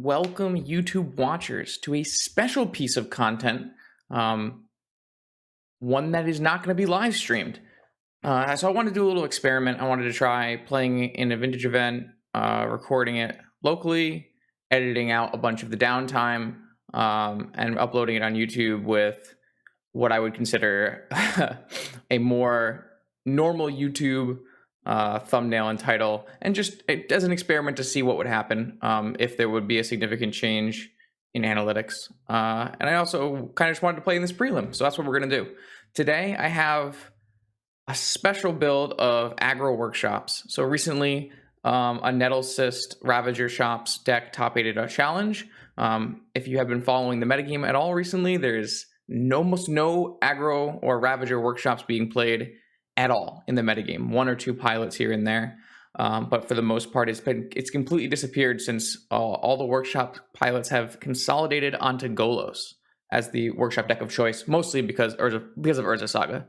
welcome YouTube watchers to a special piece of content, um, one that is not going to be live streamed. So I wanted to do a little experiment. I wanted to try playing in a vintage event, recording it locally, editing out a bunch of the downtime, and uploading it on YouTube with what I would consider a more normal YouTube thumbnail and title, and just as an experiment to see what would happen if there would be a significant change in analytics. And I also kind of just wanted to play in this prelim, so that's what we're going to do. Today, I have a special build of aggro workshops. So recently, a Nettle Cyst Ravager Shops deck top 8 a challenge. If you have been following the metagame at all recently, there's almost no aggro or Ravager workshops being played at all in the metagame. One or two pilots here and there, but for the most part, it's completely disappeared since all the workshop pilots have consolidated onto Golos as the workshop deck of choice, mostly because of Urza Saga.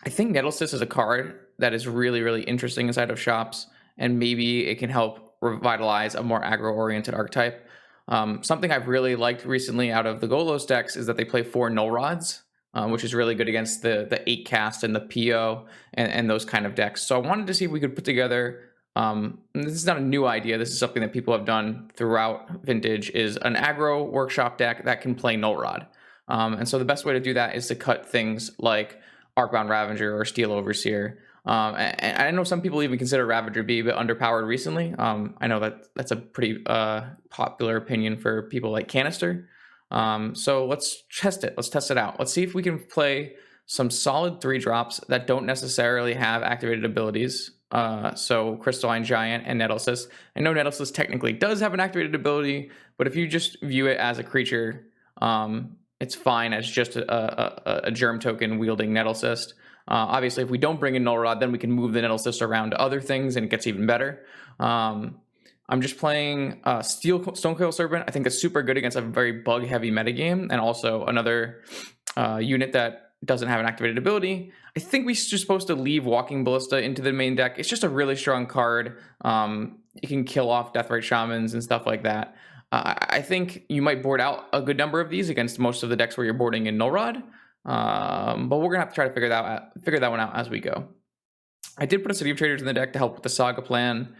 I think Nettle Cyst is a card that is really, really interesting inside of shops, and maybe it can help revitalize a more aggro-oriented archetype. Something I've really liked recently out of the Golos decks is that they play 4 Null Rods, which is really good against the 8 cast and the PO and those kind of decks. So I wanted to see if we could put together, this is not a new idea, this is something that people have done throughout Vintage, is an aggro workshop deck that can play Null Rod. And so the best way to do that is to cut things like Arcbound Ravager or Steel Overseer. And I know some people even consider Ravager be a bit underpowered recently. I know that's a pretty popular opinion for people like Canister. So let's test it. Let's test it out. Let's see if we can play some solid 3-drops that don't necessarily have activated abilities. So Crystalline Giant and Nettle Cyst. I know Nettle Cyst technically does have an activated ability, but if you just view it as a creature, it's fine as just a germ token wielding Nettle Cyst. Obviously, if we don't bring in Null Rod, then we can move the Nettle Cyst around to other things and it gets even better. I'm just playing Stonecoil Serpent. I think it's super good against a very bug-heavy metagame, and also another unit that doesn't have an activated ability. I think we're just supposed to leave Walking Ballista into the main deck. It's just a really strong card. You can kill off Deathrite Shamans and stuff like that. I think you might board out a good number of these against most of the decks where you're boarding in Null Rod. But we're gonna have to try to figure that one out as we go. I did put a City of Traders in the deck to help with the Saga plan.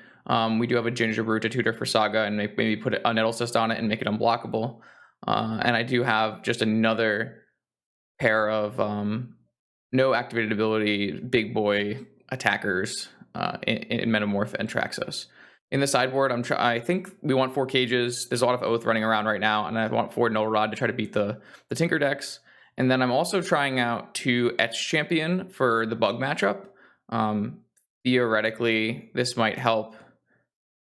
We do have a Ginger Brew to tutor for Saga and maybe put a Nettle Cyst on it and make it unblockable. And I do have just another pair of no activated ability big boy attackers in Metamorph and Traxos. In the sideboard, I think we want 4 cages. There's a lot of Oath running around right now, and I want 4 Null Rod to try to beat the Tinker decks. And then I'm also trying out 2 Etch Champion for the bug matchup. Theoretically, this might help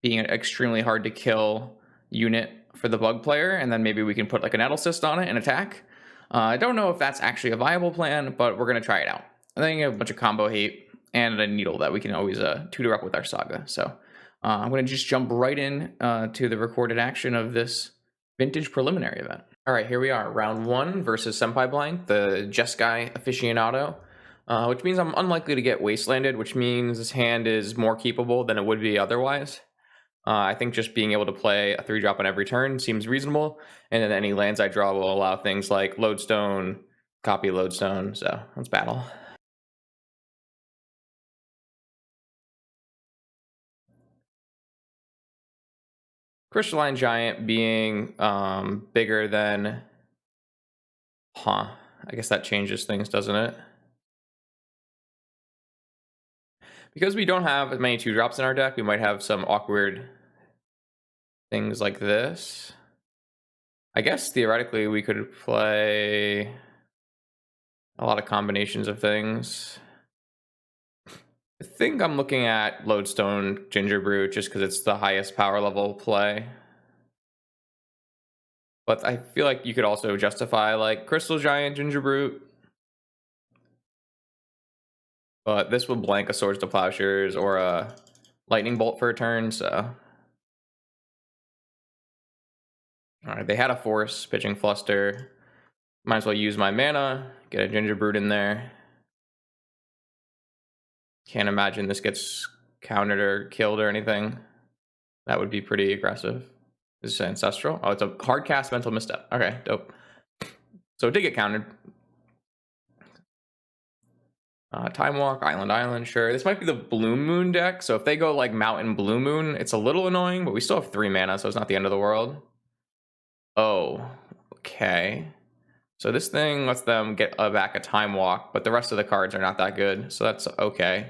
being an extremely hard to kill unit for the bug player, and then maybe we can put like a Nettle Cyst on it and attack. I don't know if that's actually a viable plan, but we're going to try it out. I think I have a bunch of combo hate and a needle that we can always tutor up with our Saga. So I'm going to just jump right in to the recorded action of this Vintage preliminary event. All right, here we are, round 1 versus Senpai Blind, the Jeskai aficionado, which means I'm unlikely to get wastelanded, which means this hand is more keepable than it would be otherwise. I think just being able to play a 3-drop on every turn seems reasonable, and then any lands I draw will allow things like Lodestone, copy Lodestone, so let's battle. Crystalline Giant being bigger than... I guess that changes things, doesn't it? Because we don't have as many 2-drops in our deck, we might have some awkward things like this. I guess theoretically we could play a lot of combinations of things. I think I'm looking at Lodestone Ginger Brew just because it's the highest power level play. But I feel like you could also justify like Crystal Giant Ginger Brew. But this would blank a Swords to Plowshares or a Lightning Bolt for a turn, so. Alright, they had a Force, pitching Fluster. Might as well use my mana, get a Ginger Brood in there. Can't imagine this gets countered or killed or anything. That would be pretty aggressive. Is this ancestral? Oh, it's a hard cast mental misstep. Okay, dope. So it did get countered. Time Walk, Island, sure. This might be the Blue Moon deck, so if they go like Mountain Blue Moon, it's a little annoying, but we still have 3 mana, so it's not the end of the world. Oh, okay. So this thing lets them get back a Time Walk, but the rest of the cards are not that good, so that's okay.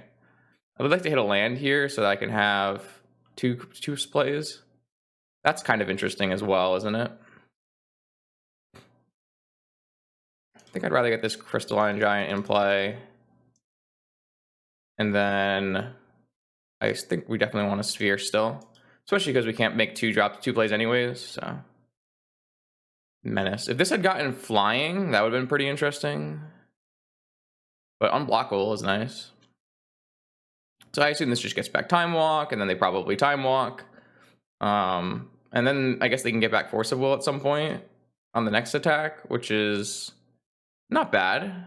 I would like to hit a land here so that I can have two plays. That's kind of interesting as well, isn't it? I think I'd rather get this Crystalline Giant in play. And then I think we definitely want a Sphere still. Especially because we can't make 2 plays anyways, so. Menace. If this had gotten flying, that would have been pretty interesting. But unblockable is nice. So I assume this just gets back Time Walk, and then they probably Time Walk. And then I guess they can get back Force of Will at some point on the next attack, which is not bad.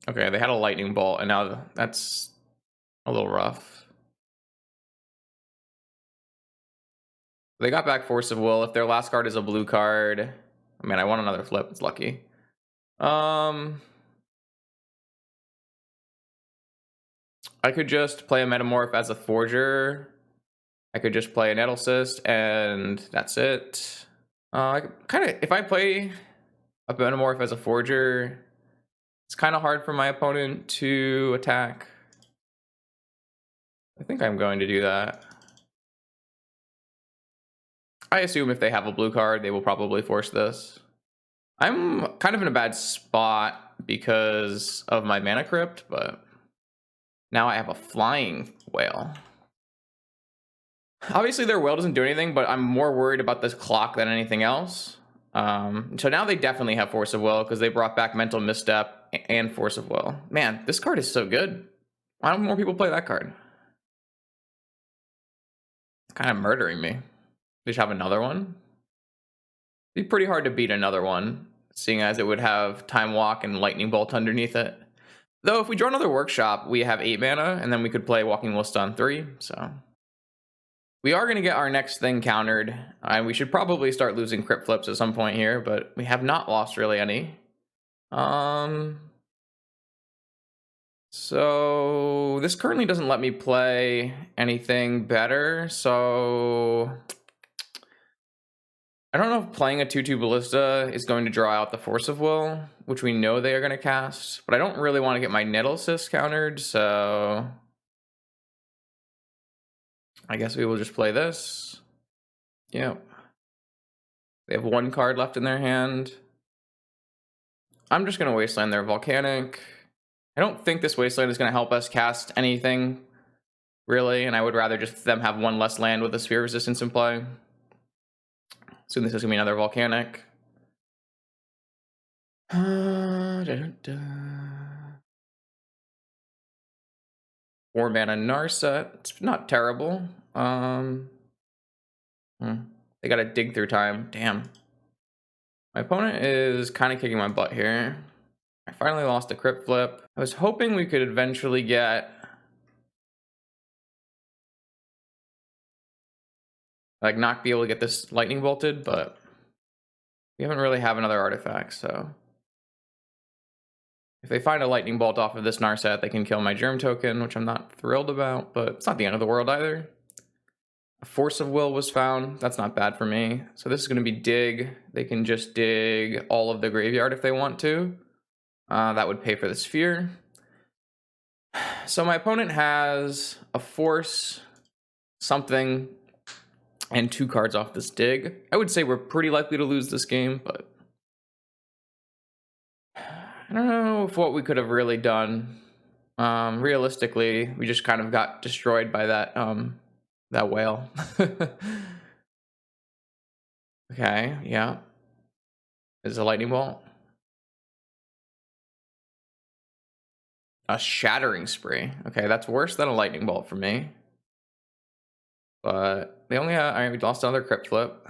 Okay, they had a Lightning Bolt, and now that's a little rough. They got back Force of Will. If their last card is a blue card, I mean, I want another flip. It's lucky. I could just play a Metamorph as a Forger. I could just play a Nettle Cyst, and that's it. If I play a Metamorph as a Forger, it's kind of hard for my opponent to attack. I think I'm going to do that. I assume if they have a blue card, they will probably force this. I'm kind of in a bad spot because of my Mana Crypt, but now I have a Flying Whale. Obviously their whale doesn't do anything, but I'm more worried about this clock than anything else. So now they definitely have Force of Will because they brought back Mental Misstep and Force of Will. Man, this card is so good. Why don't more people play that card? It's kind of murdering me. They should have another one. It'd be pretty hard to beat another one, seeing as it would have Time Walk and Lightning Bolt underneath it. Though if we draw another Workshop, we have 8 mana, and then we could play Walking Will on 3, so. We are going to get our next thing countered, and we should probably start losing Crypt Flips at some point here, but we have not lost really any. So this currently doesn't let me play anything better, so I don't know if playing a 2/2 Ballista is going to draw out the Force of Will, which we know they are going to cast, but I don't really want to get my Nettle Cyst countered, so I guess we will just play this. Yep. They have 1 card left in their hand. I'm just going to Wasteland their Volcanic. I don't think this Wasteland is going to help us cast anything, really, and I would rather just them have 1 less land with a Sphere Resistance in play. So this is going to be another Volcanic. 4 mana Narset. It's not terrible. They got to dig through time. Damn. My opponent is kind of kicking my butt here. I finally lost a Crypt Flip. I was hoping we could eventually get like not be able to get this Lightning Bolted, but we haven't really have another artifact, so if they find a Lightning Bolt off of this Narset, they can kill my Germ Token, which I'm not thrilled about, but it's not the end of the world either. A Force of Will was found. That's not bad for me. So this is going to be dig. They can just dig all of the graveyard if they want to. That would pay for the Sphere. So my opponent has a Force, something, and 2 cards off this dig. I would say we're pretty likely to lose this game, but I don't know if what we could have really done. Realistically, we just kind of got destroyed by that whale. Okay, yeah. Is a Lightning Bolt. A Shattering Spree. Okay, that's worse than a Lightning Bolt for me. But they only have, we lost another Crypt Flip.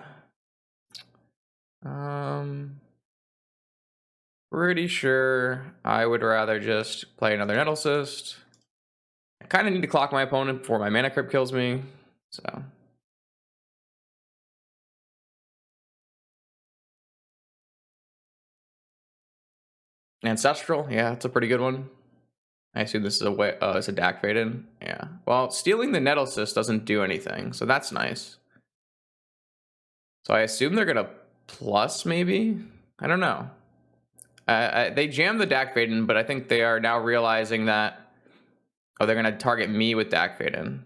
Pretty sure I would rather just play another Nettle Cyst. I kind of need to clock my opponent before my mana crypt kills me. So Ancestral, yeah, it's a pretty good one. I assume this is a way. It's a Dak Faded. Yeah. Well, stealing the Nettle Cyst doesn't do anything, so that's nice. So I assume they're gonna plus maybe. I don't know. They jammed the Dak Faded, but I think they are now realizing that. Oh, they're gonna target me with Dak Faded.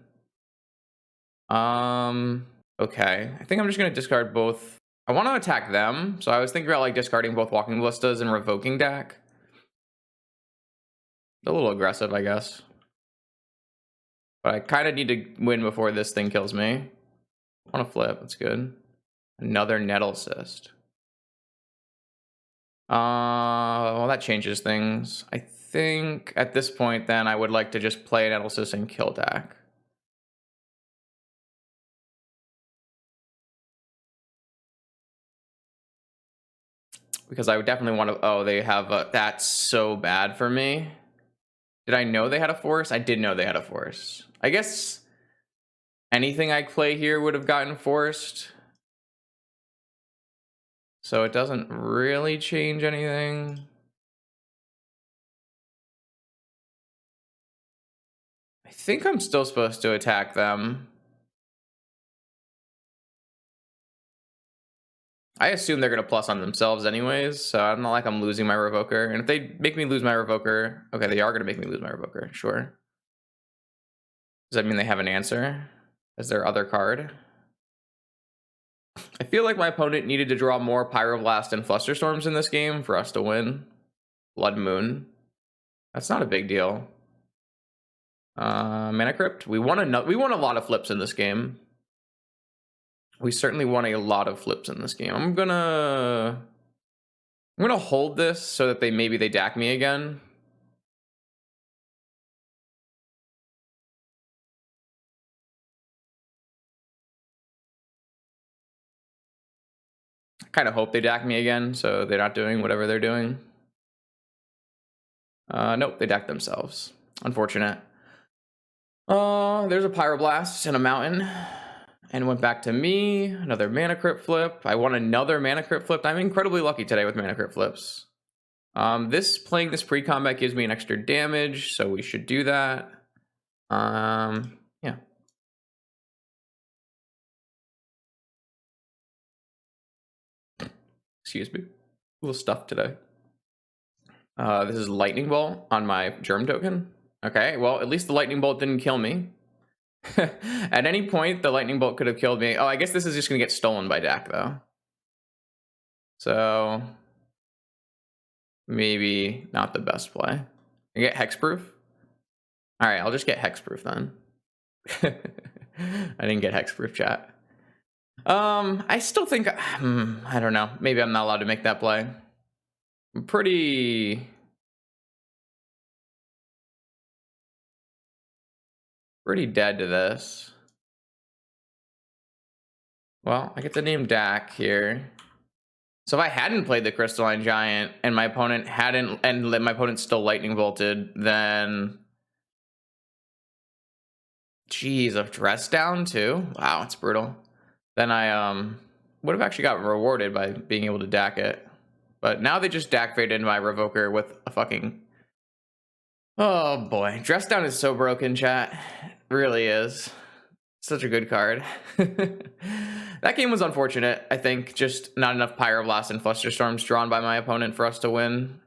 Okay. I think I'm just gonna discard both. I want to attack them, so I was thinking about like discarding both Walking Ballistas and revoking Dak. A little aggressive, I guess. But I kind of need to win before this thing kills me. I want to flip. That's good. Another Nettle Cyst. Well, that changes things. I think at this point, then, I would like to just play Nettle Cyst and kill Dak. Because I would definitely want to... Oh, they have a... That's so bad for me. Did I know they had a force? I did know they had a force. I guess anything I play here would have gotten forced. So it doesn't really change anything. I think I'm still supposed to attack them. I assume they're going to plus on themselves anyways, so I'm not like I'm losing my Revoker. And if they make me lose my Revoker... Okay, they are going to make me lose my Revoker, sure. Does that mean they have an answer? Is their other card? I feel like my opponent needed to draw more Pyroblast and Flusterstorms in this game for us to win. Blood Moon. That's not a big deal. Mana Crypt. We won a lot of flips in this game. We certainly won a lot of flips in this game. I'm gonna hold this so that maybe they DAC me again. I kind of hope they DAC me again, so they're not doing whatever they're doing. Nope, they DAC themselves. Unfortunate. There's a Pyroblast and a Mountain. And went back to me. Another Mana Crypt flip. I won another Mana Crypt flip. I'm incredibly lucky today with Mana Crypt flips. Playing this pre-combat gives me an extra damage, so we should do that. Yeah. Excuse me. A little stuff today. This is Lightning Bolt on my Germ token. Okay, well, at least the Lightning Bolt didn't kill me. At any point, the Lightning Bolt could have killed me. Oh, I guess this is just going to get stolen by Dak, though. So, maybe not the best play. I get Hexproof? Alright, I'll just get Hexproof then. I didn't get Hexproof, chat. I still think... I don't know. Maybe I'm not allowed to make that play. I'm pretty dead to this. Well, I get to name Dak here. So if I hadn't played the Crystalline Giant and my opponent hadn't, and my opponent still Lightning Bolted, then... Jeez, a Dress Down too? Wow, it's brutal. Then I would have actually got rewarded by being able to Dak it. But now they just Dak Faded my Revoker with a fucking... Oh boy, Dress Down is so broken, chat. It really is. Such a good card. That game was unfortunate. I think just not enough Pyroblast and Flusterstorms drawn by my opponent for us to win.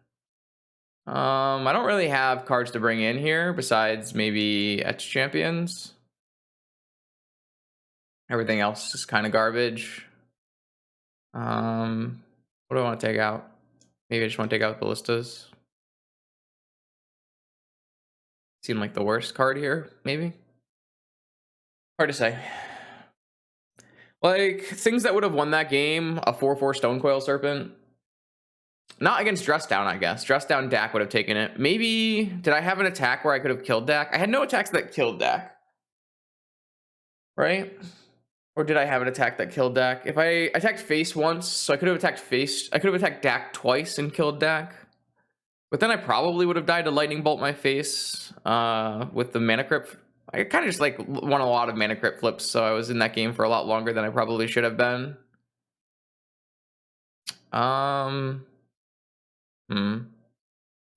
I don't really have cards to bring in here besides maybe Etch Champions. Everything else is kind of garbage. What do I want to take out? Maybe I just want to take out Ballistas. Seem like the worst card here, maybe? Hard to say. Like, things that would have won that game, a 4/4 Stonecoil Serpent. Not against Dress Down, I guess. Dress Down Dak would have taken it. Maybe, did I have an attack where I could have killed Dak? I had no attacks that killed Dak. Right? Or did I have an attack that killed Dak? If I attacked face once, so I could have attacked face, I could have attacked Dak twice and killed Dak. But then I probably would have died to lightning bolt my face with the mana crypt. I kind of just like won a lot of mana crypt flips, so I was in that game for a lot longer than I probably should have been.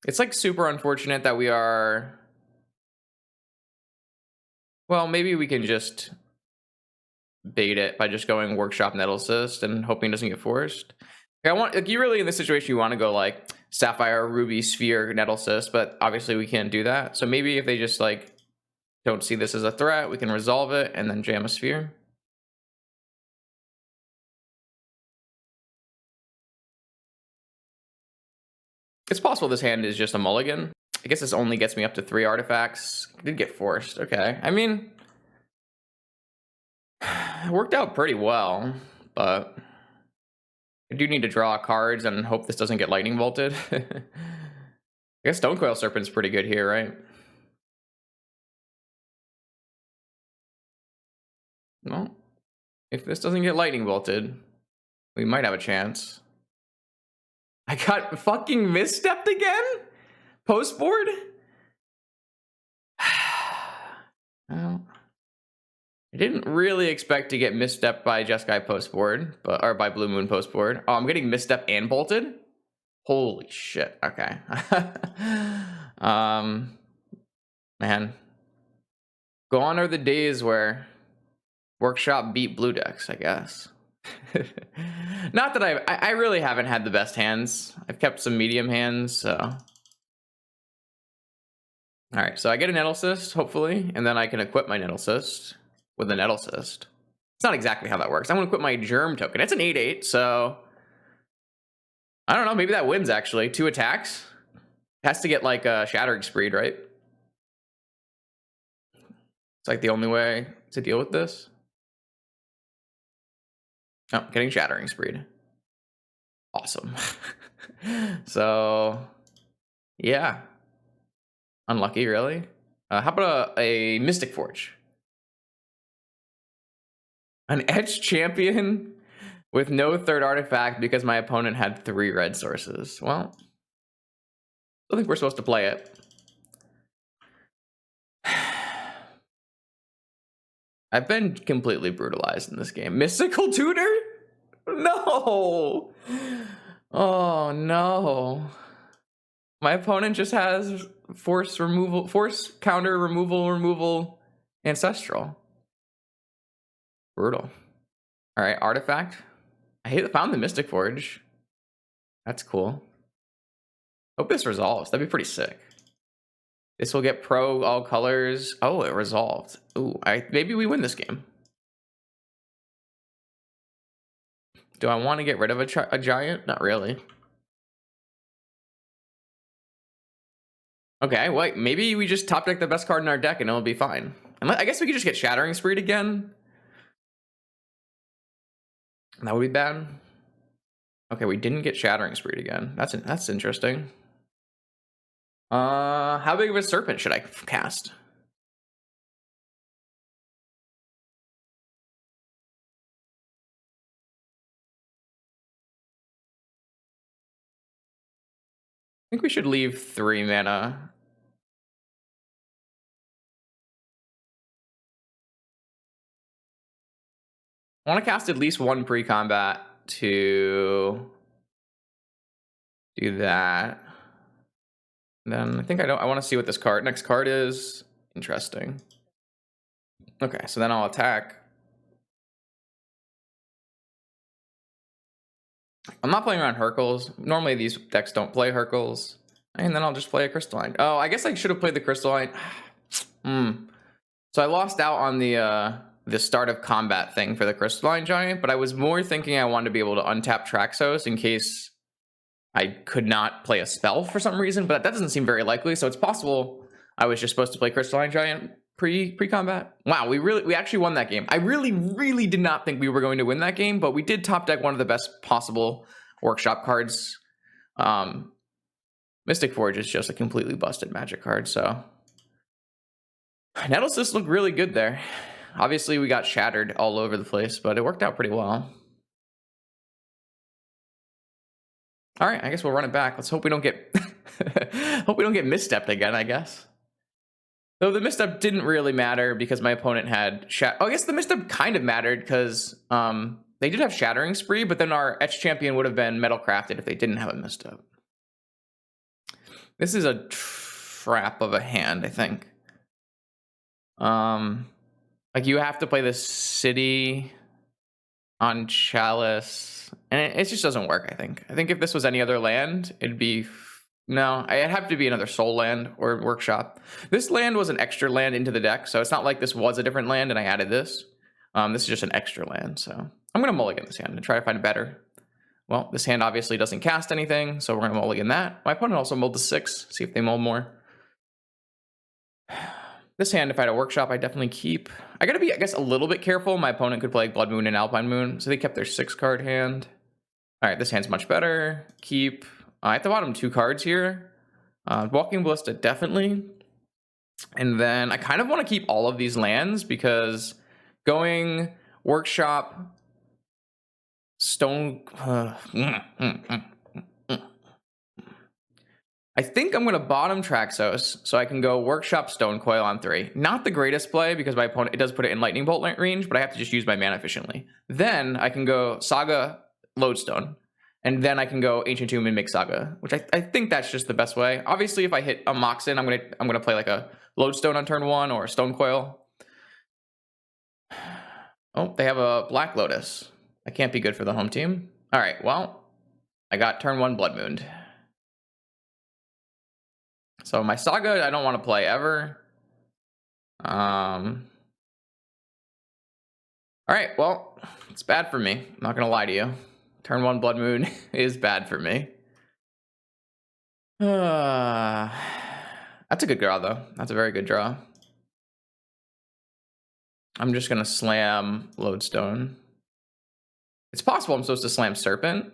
It's like super unfortunate that we are. Well, maybe we can just bait it by just going workshop nettle cyst and hoping it doesn't get forced. I want, like, you really in this situation you want to go like sapphire, ruby, sphere, nettle cyst, but obviously we can't do that. So maybe if they just like don't see this as a threat, we can resolve it and then jam a sphere. It's possible this hand is just a mulligan. I guess this only gets me up to 3 artifacts. It did get forced. Okay. I mean, it worked out pretty well, but I do need to draw cards and hope this doesn't get lightning bolted. I guess Stonecoil Serpent's pretty good here, right? Well, if this doesn't get lightning bolted, we might have a chance. I got fucking misstepped again? Post board? Well, I didn't really expect to get misstepped by Jeskai post board, but or by Blue Moon post board. Oh, I'm getting misstepped and bolted? Holy shit. Okay. Man. Gone are the days where workshop beat blue decks, I guess. Not that I really haven't had the best hands. I've kept some medium hands, so. All right, so I get a nettle cyst, hopefully, and then I can equip my nettle cyst with a nettle cyst. It's not exactly how that works. I'm gonna equip my germ token. It's an 8/8, so I don't know. Maybe that wins actually. 2 attacks. It has to get like a shattering screed, right? It's like the only way to deal with this. Oh, getting shattering screed. Awesome. So, yeah. Unlucky, really. How about a Mystic Forge? An Edge Champion with no 3rd artifact because my opponent had 3 red sources. Well, I think we're supposed to play it. I've been completely brutalized in this game. Mystical Tutor? No! Oh, no. My opponent just has force removal, force counter removal, ancestral. Brutal. All right, artifact. I found the Mystic Forge. That's cool. Hope this resolves. That'd be pretty sick. This will get pro all colors. Oh, it resolved. Ooh, maybe we win this game. Do I want to get rid of a giant? Not really. Okay, wait, maybe we just top deck the best card in our deck and it'll be fine. I guess we could just get Shattering Screed again. That would be bad. Okay, we didn't get Shattering Screed again. That's interesting. How big of a serpent should I cast? I think we should leave 3 mana. I want to cast at least 1 pre-combat to do that. Then I think I want to see what this next card is. Interesting. Okay, so then I'll attack. I'm not playing around Hercules. Normally these decks don't play Hercules. And then I'll just play a Crystalline. Oh, I guess I should have played the Crystalline. So I lost out on the start of combat thing for the Crystalline Giant, but I was more thinking I wanted to be able to untap Traxos in case I could not play a spell for some reason, but that doesn't seem very likely, so it's possible I was just supposed to play Crystalline Giant pre-combat. Wow, we actually won that game. I really did not think we were going to win that game, but we did top deck one of the best possible workshop cards. Mystic Forge is just a completely busted magic card, so Nettle Cyst looked really good there. Obviously, we got shattered all over the place, but it worked out pretty well. All right, I guess we'll run it back. Let's hope we don't get Hope we don't get misstepped again, I guess. Though the misstep didn't really matter because my opponent had I guess the misstep kind of mattered because they did have Shattering Spree, but then our Etch champion would have been Metal Crafted if they didn't have a misstep. This is a trap of a hand, I think. Like you have to play this city on Chalice, and it just doesn't work, I think. I think if this was any other land, it'd be... No, it'd have to be another soul land or workshop. This land was an extra land into the deck, so it's not like this was a different land and I added this. This is just an extra land, so I'm going to mulligan this hand and try to find a better. Well, this hand obviously doesn't cast anything, so we're going to mulligan that. My opponent also mulled to 6, see if they mull more. This hand, if I had a workshop, I'd definitely keep. I gotta be, I guess, a little bit careful. My opponent could play Blood Moon and Alpine Moon, so they kept their 6-card hand. All right, this hand's much better. Keep. At the bottom, 2 cards here. Walking Ballista, definitely. And then I kind of want to keep all of these lands because going workshop, stone... I think I'm going to bottom Traxos so I can go workshop Stone Coil on 3. Not the greatest play because my opponent, it does put it in Lightning Bolt range, but I have to just use my mana efficiently. Then I can go Saga Lodestone. And then I can go Ancient Tomb and make Saga, which I think that's just the best way. Obviously, if I hit a Moxen, I'm gonna play like a Lodestone on turn 1 or a Stone Coil. Oh, they have a Black Lotus. That can't be good for the home team. All right, well, I got turn 1 Blood Moon. So my Saga, I don't want to play ever. All right, well, it's bad for me. I'm not gonna lie to you. Turn 1 Blood Moon is bad for me. That's a good draw, though. That's a very good draw. I'm just gonna slam Lodestone. It's possible I'm supposed to slam Serpent,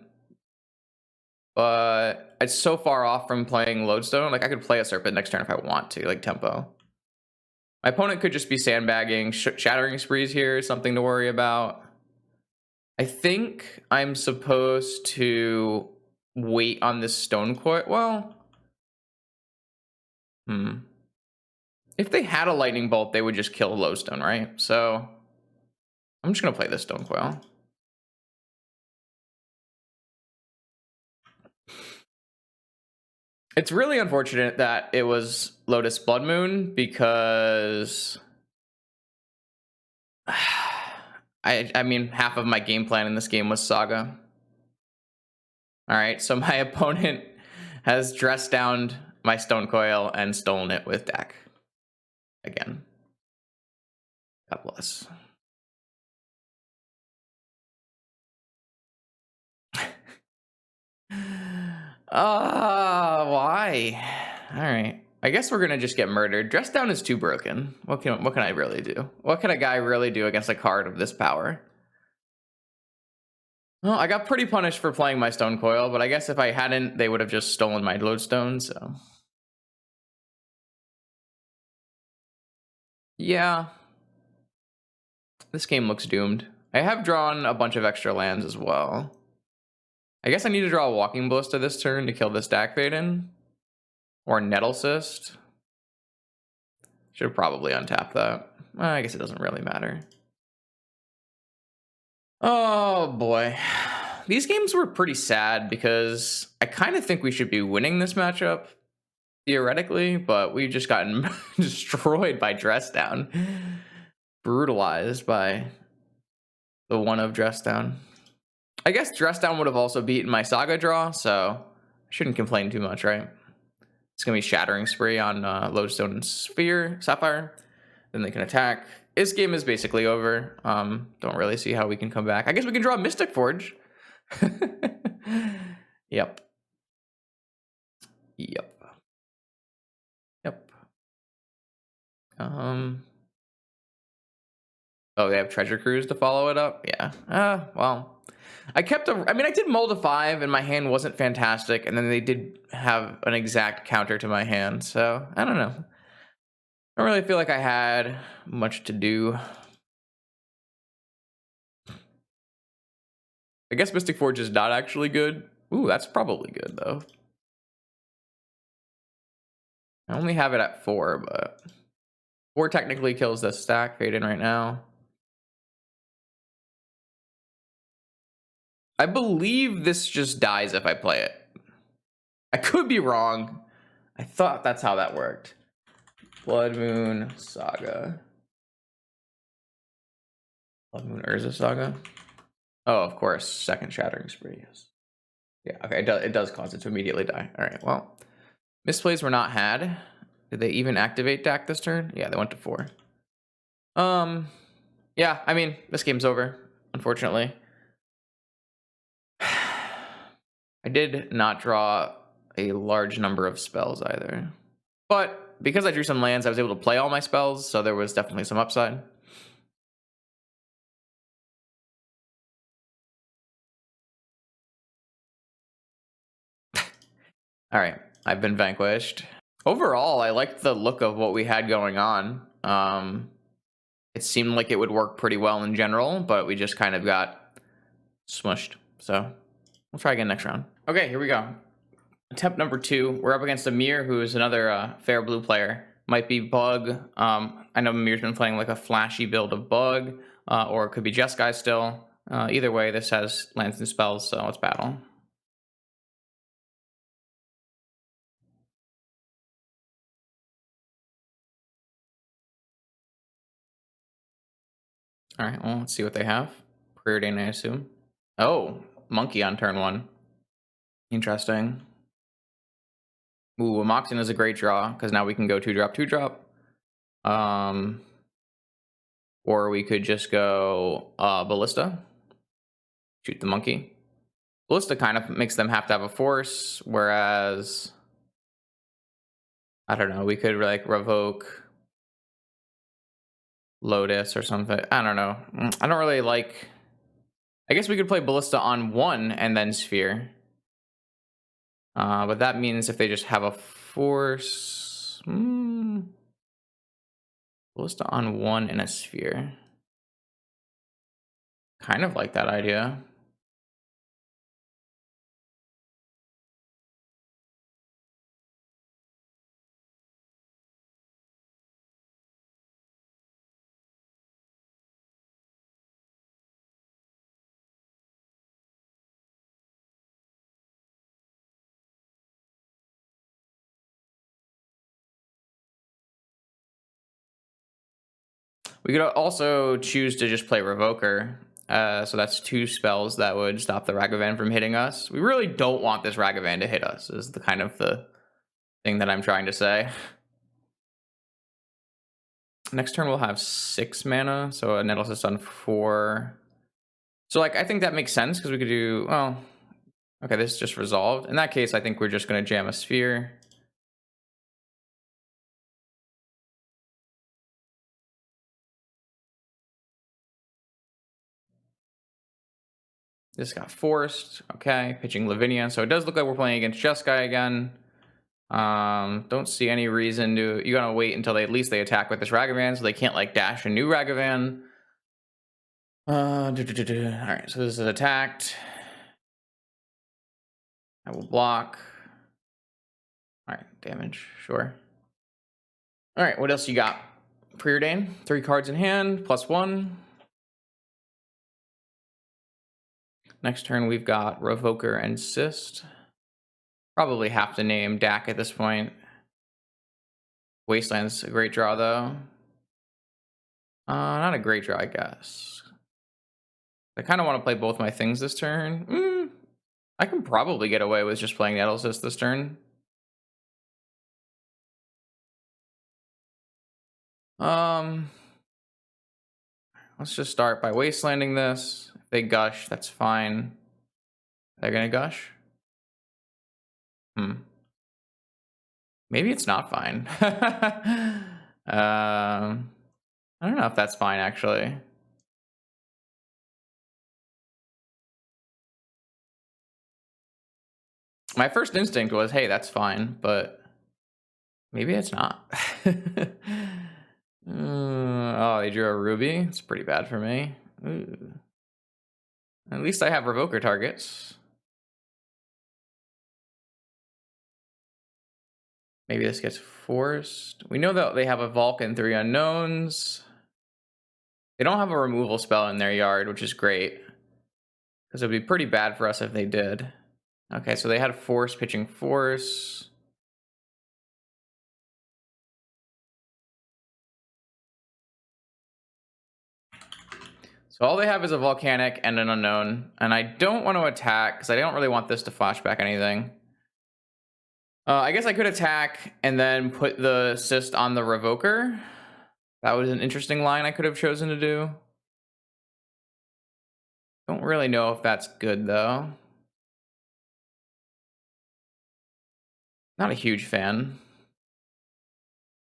but it's so far off from playing Lodestone. Like I could play a Serpent next turn if I want to, like tempo. My opponent could just be sandbagging. Shattering Sprees here is something to worry about. I think I'm supposed to wait on this Stone Coil. Well, if they had a Lightning Bolt, they would just kill Lodestone, right? So I'm just gonna play this Stone Coil. It's really unfortunate that it was Lotus Blood Moon because I mean, half of my game plan in this game was Saga. All right, so my opponent has dressed down my Stone Coil and stolen it with Dak. Again. God bless. Why? All right. I guess we're gonna just get murdered. Dress down is too broken. What can I really do? What can a guy really do against a card of this power? Well, I got pretty punished for playing my Stone Coil, but I guess if I hadn't, they would have just stolen my Lodestone, so. Yeah. This game looks doomed. I have drawn a bunch of extra lands as well. I guess I need to draw a Walking Ballista this turn to kill this Dak Vaden. Or Nettle Cyst. Should have probably untapped that. Well, I guess it doesn't really matter. Oh boy. These games were pretty sad because I kind of think we should be winning this matchup, theoretically, but we've just gotten destroyed by Dress Down. Brutalized by the one of Dress Down. I guess Dress Down would have also beaten my Saga draw, so I shouldn't complain too much, right? It's going to be Shattering Spree on Lodestone and Sapphire. Then they can attack. This game is basically over. Don't really see how we can come back. I guess we can draw Mystic Forge. Yep. Oh, they have Treasure Cruise to follow it up? Yeah. Well. I did mold a 5 and my hand wasn't fantastic, and then they did have an exact counter to my hand, so I don't know. I don't really feel like I had much to do. I guess Mystic Forge is not actually good. Ooh, that's probably good though. I only have it at 4, but 4 technically kills this stack. Fade in right now. I believe this just dies if I play it. I could be wrong. I thought that's how that worked. Blood Moon Saga. Blood Moon Urza Saga. Oh, of course. Second Shattering Spree. Yes. Yeah, okay. It does cause it to immediately die. All right, well. Misplays were not had. Did they even activate DAC this turn? Yeah, they went to 4. Yeah, I mean, this game's over, unfortunately. I did not draw a large number of spells either. But because I drew some lands, I was able to play all my spells, so there was definitely some upside. All right, I've been vanquished. Overall, I liked the look of what we had going on. It seemed like it would work pretty well in general, but we just kind of got smushed. So we'll try again next round. Okay, here we go. Attempt number 2. We're up against Amir, who is another fair blue player. Might be Bug. I know Amir's been playing like a flashy build of Bug, or it could be Jeskai still. Either way, this has lands and spells, so let's battle. All right, well, let's see what they have. Preordain, I assume. Oh, Monkey on turn 1. Interesting. Ooh, Moxen is a great draw, because now we can go 2-drop, 2-drop. Or we could just go Ballista. Shoot the monkey. Ballista kind of makes them have to have a force, whereas I don't know, we could like revoke Lotus or something. I don't know. I don't really like. I guess we could play Ballista on 1 and then Sphere. But that means if they just have a force. Ballista on 1 and a Sphere. Kind of like that idea. We could also choose to just play Revoker. So that's 2 spells that would stop the Ragavan from hitting us. We really don't want this Ragavan to hit us, is the kind of the thing that I'm trying to say. Next turn we'll have 6 mana, so a Nettlesis on 4. So like I think that makes sense because we could do, well, okay, this is just resolved. In that case, I think we're just going to jam a Sphere. This got forced. Okay, pitching Lavinia. So it does look like we're playing against Jeskai again. Don't see any reason to. You gotta wait until at least they attack with this Ragavan, so they can't like dash a new Ragavan. All right, so this is attacked. I will block. All right, damage, sure. All right, what else you got? Preordain, 3 cards in hand, +1. Next turn, we've got Revoker and Cyst. Probably have to name DAC at this point. Wasteland's a great draw, though. Not a great draw, I guess. I kind of want to play both my things this turn. I can probably get away with just playing Nettlesis this turn. Let's just start by wastelanding this. If they gush, that's fine. They're gonna gush? Maybe it's not fine. I don't know if that's fine, actually. My first instinct was, hey, that's fine, but maybe it's not. Oh, they drew a ruby. It's pretty bad for me. Ooh. At least I have revoker targets. Maybe this gets forced. We know that they have a Vulcan 3 unknowns. They don't have a removal spell in their yard, which is great. Because it would be pretty bad for us if they did. Okay, so they had force, pitching force. So all they have is a volcanic and an unknown. And I don't want to attack because I don't really want this to flashback anything. I guess I could attack and then put the assist on the Revoker. That was an interesting line I could have chosen to do. Don't really know if that's good though. Not a huge fan.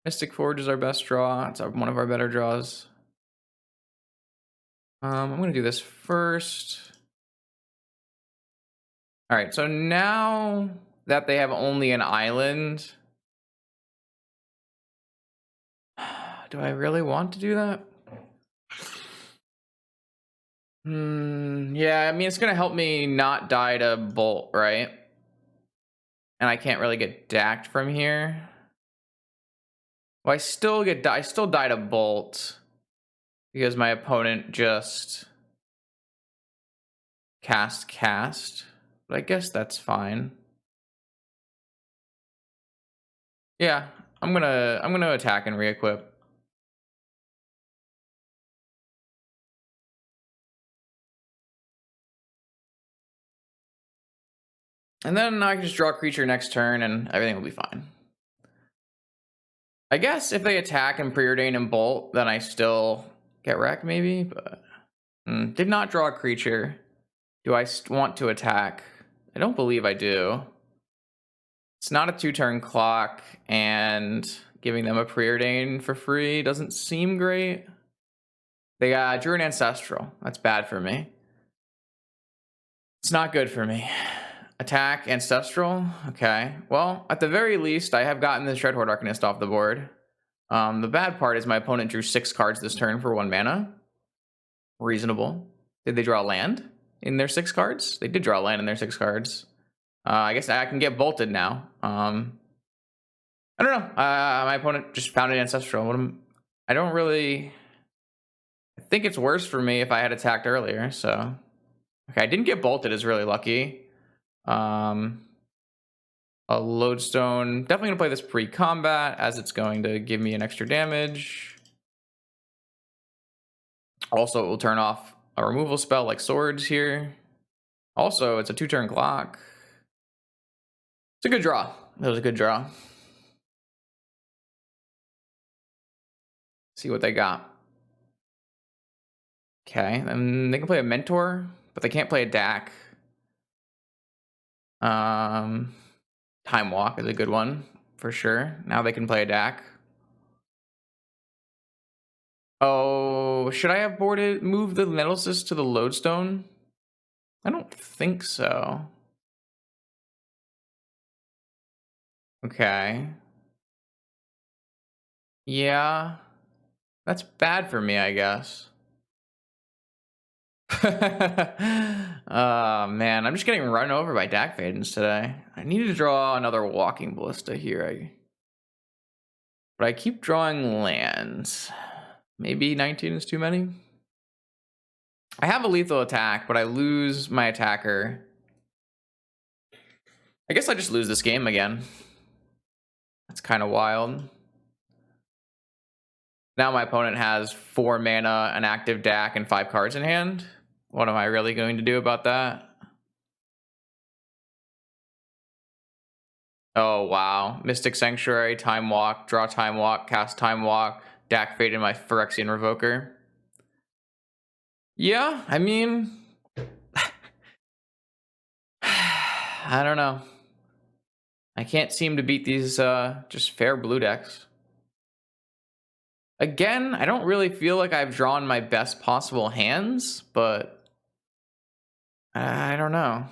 Mystic Forge is our best draw. It's one of our better draws. I'm going to do this first. All right, so now that they have only an island, do I really want to do that? Yeah, I mean, it's going to help me not die to Bolt, right? And I can't really get dacked from here. Well, I still die to Bolt because my opponent just cast. But I guess that's fine. Yeah, I'm gonna attack and re-equip. And then I can just draw a creature next turn and everything will be fine. I guess if they attack and preordain and bolt, then I still get wrecked maybe, but did not draw a creature. Do I want to attack? I don't believe I do. It's not a 2-turn clock, and giving them a preordain for free doesn't seem great. They drew an Ancestral. That's bad for me. It's not good for me. Attack, Ancestral. Okay. Well, at the very least, I have gotten this Dreadhorde Arcanist off the board. The bad part is my opponent drew 6 cards this turn for 1 mana. Reasonable. Did they draw a land in their 6 cards? They did draw a land in their 6 cards. I guess I can get bolted now. I don't know. My opponent just found an Ancestral. I don't really... I think it's worse for me if I had attacked earlier, so... Okay, I didn't get bolted is really lucky. A Lodestone. Definitely going to play this pre-combat, as it's going to give me an extra damage. Also, it will turn off a removal spell like Swords here. Also, it's a 2-turn clock. It's a good draw. It was a good draw. See what they got. Okay, and they can play a Mentor, but they can't play a DAC. Time Walk is a good one, for sure. Now they can play a DAC. Oh, should I have moved the Metalsys to the Lodestone? I don't think so. Okay. Yeah. That's bad for me, I guess. Man, I'm just getting run over by Dak Fadens today. I needed to draw another Walking Ballista here. But I keep drawing lands. Maybe 19 is too many. I have a lethal attack, but I lose my attacker. I guess I just lose this game again. That's kind of wild. Now my opponent has 4 mana, an active DAC, and 5 cards in hand. What am I really going to do about that? Oh, wow. Mystic Sanctuary, Time Walk, draw Time Walk, cast Time Walk, DAC Fade in my Phyrexian Revoker. Yeah, I mean... I don't know. I can't seem to beat these just fair blue decks. Again, I don't really feel like I've drawn my best possible hands, but I don't know.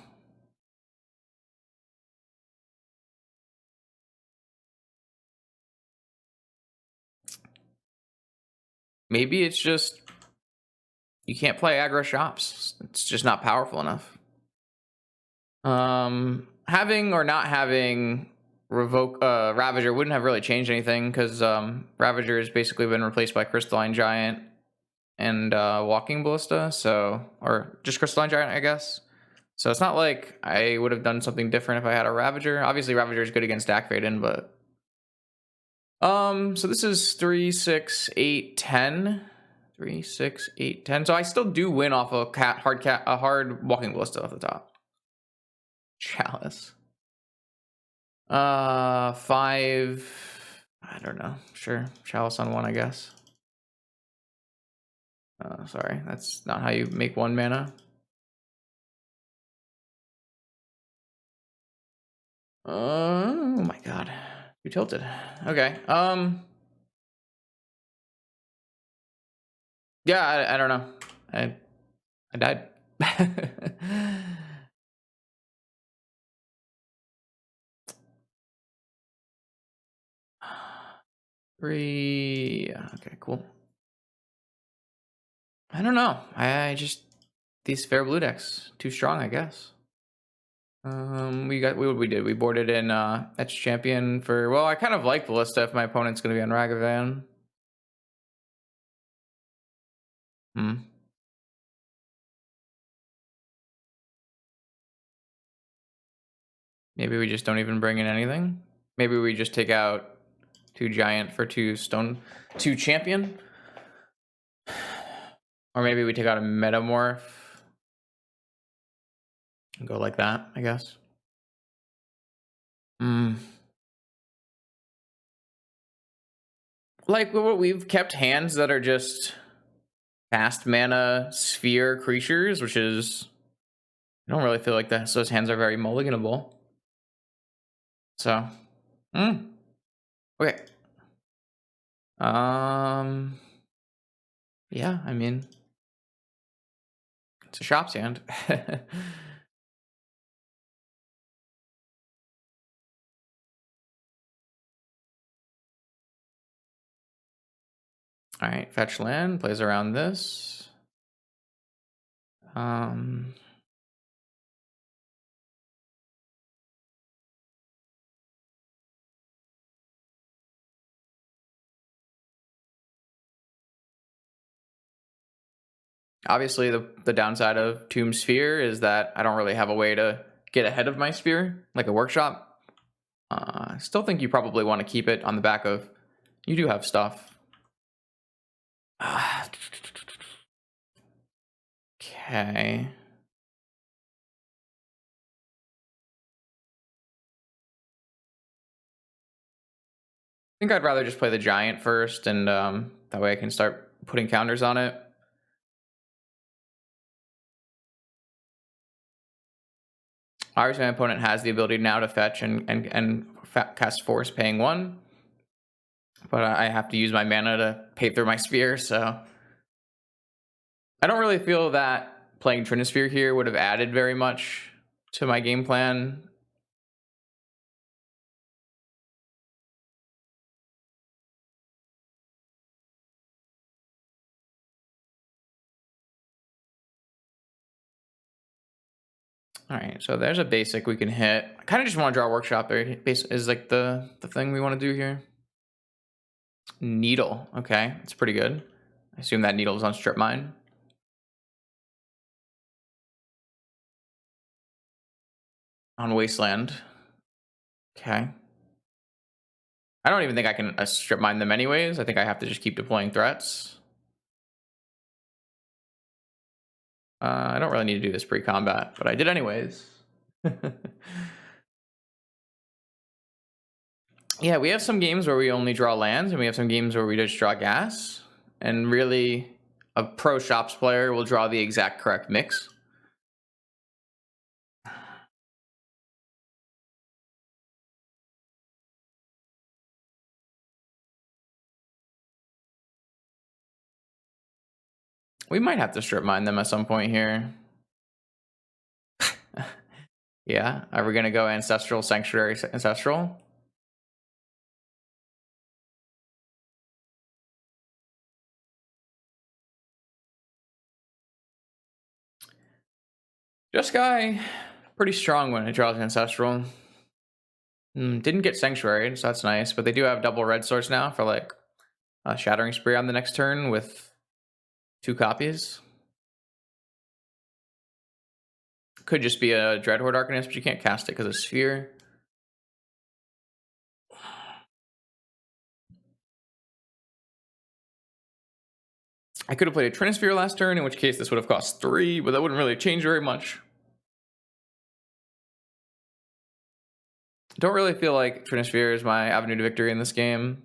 Maybe it's just you can't play aggro shops. It's just not powerful enough. Having or not having Ravager wouldn't have really changed anything because Ravager has basically been replaced by Crystalline Giant and Walking Ballista, so or just Crystalline Giant, I guess. So it's not like I would have done something different if I had a Ravager. Obviously, Ravager is good against Dak Faden, but so this is 3, 6, 8, 10. 3, 6, 8, 10. So I still do win off a hard Walking Ballista off the top. Chalice. 5. I don't know. Sure, Chalice on 1, I guess. Sorry, that's not how you make 1 mana. Oh my god. You tilted. Okay. Yeah, I don't know. I died. 3. Yeah, okay, cool. I don't know. I just these fair blue decks too strong, I guess. We did. We boarded in Etch Champion for, well, I kind of like Ballista if my opponent's gonna be on Ragavan. Maybe we just don't even bring in anything. Maybe we just take out 2 Giant for 2 Champion. Or maybe we take out a Metamorph and go like that, I guess. Like, we've kept hands that are just fast mana sphere creatures, which is, I don't really feel like those hands are very mulliganable. So, okay. Yeah, I mean, it's a Shop's hand. All right, fetch land, plays around this. Obviously, the downside of Tomb Sphere is that I don't really have a way to get ahead of my sphere, like a workshop. I still think you probably want to keep it on the back of, you do have stuff. Okay. I think I'd rather just play the Giant first, and that way I can start putting counters on it. Obviously, my opponent has the ability now to fetch and cast Force, paying 1. But I have to use my mana to pay through my sphere, so I don't really feel that playing Trinisphere here would have added very much to my game plan. All right, so there's a basic we can hit. I kind of just want to draw a workshop there. Is like the thing we want to do here. Needle, okay, it's pretty good. I assume that needle is on Strip Mine. On Wasteland. Okay. I don't even think I can Strip Mine them anyways. I think I have to just keep deploying threats. I don't really need to do this pre-combat, but I did anyways. Yeah, we have some games where we only draw lands, and we have some games where we just draw gas. And really, a pro Shops player will draw the exact correct mix. We might have to Strip Mine them at some point here. Yeah, are we going to go Ancestral, Sanctuary, Ancestral? Jeskai, pretty strong when it draws Ancestral. Didn't get Sanctuary, so that's nice. But they do have double red source now for like a Shattering Spree on the next turn with 2 copies. Could just be a Dreadhorde Arcanist, but you can't cast it because of Sphere. I could have played a Trinisphere last turn, in which case this would have cost 3, but that wouldn't really change very much. Don't really feel like Trinisphere is my avenue to victory in this game.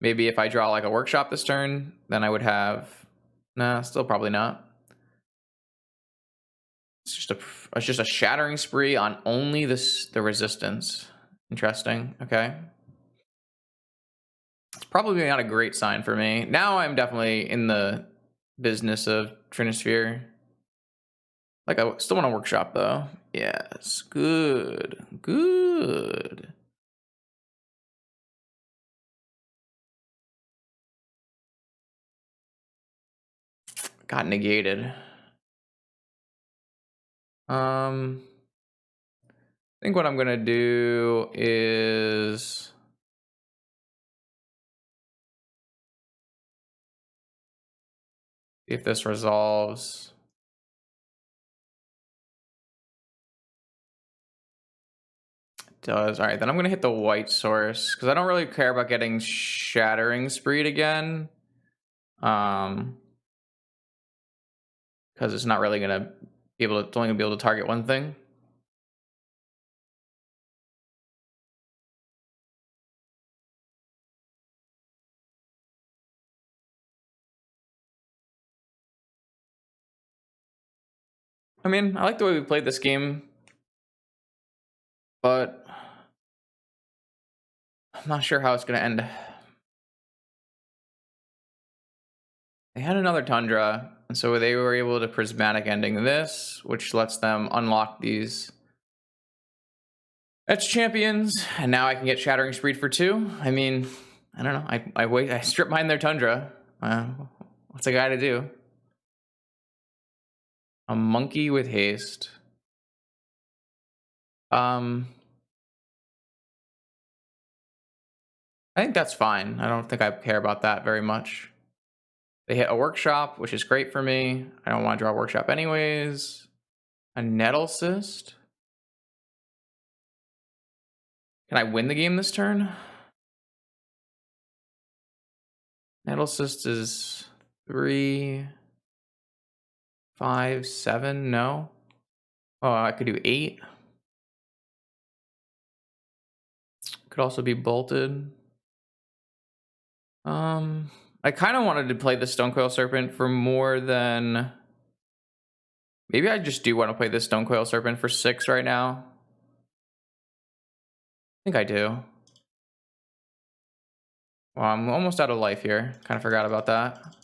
Maybe if I draw like a Workshop this turn, then I would have... Nah, still probably not. It's just a Shattering Spree on only the resistance. Interesting. Okay. It's probably not a great sign for me. Now I'm definitely in the business of Trinisphere. Like, I still want to Workshop, though. Yes. Good. Good. Got negated. I think what I'm going to do is... if this resolves... does. All right, then I'm going to hit the white source because I don't really care about getting Shattering Spreed again. Because it's not really going to be able to, it's only going to be able to target one thing. I mean, I like the way we played this game, but I'm not sure how it's going to end. They had another Tundra, and so they were able to Prismatic Ending this, which lets them unlock these Etch Champions, and now I can get Shattering Spreed for 2. I mean, I don't know. I strip mine their Tundra. What's a guy to do? A monkey with haste. I think that's fine. I don't think I care about that very much. They hit a Workshop, which is great for me. I don't want to draw a Workshop anyways. A Nettle Cyst. Can I win the game this turn? Nettle Cyst is 3, 5, 7. No. Oh, I could do 8. Could also be bolted. I kind of wanted to play the Stonecoil Serpent for more than... Maybe I just do want to play this Stonecoil Serpent for 6 right now. I think I do. Well, I'm almost out of life here. Kind of forgot about that.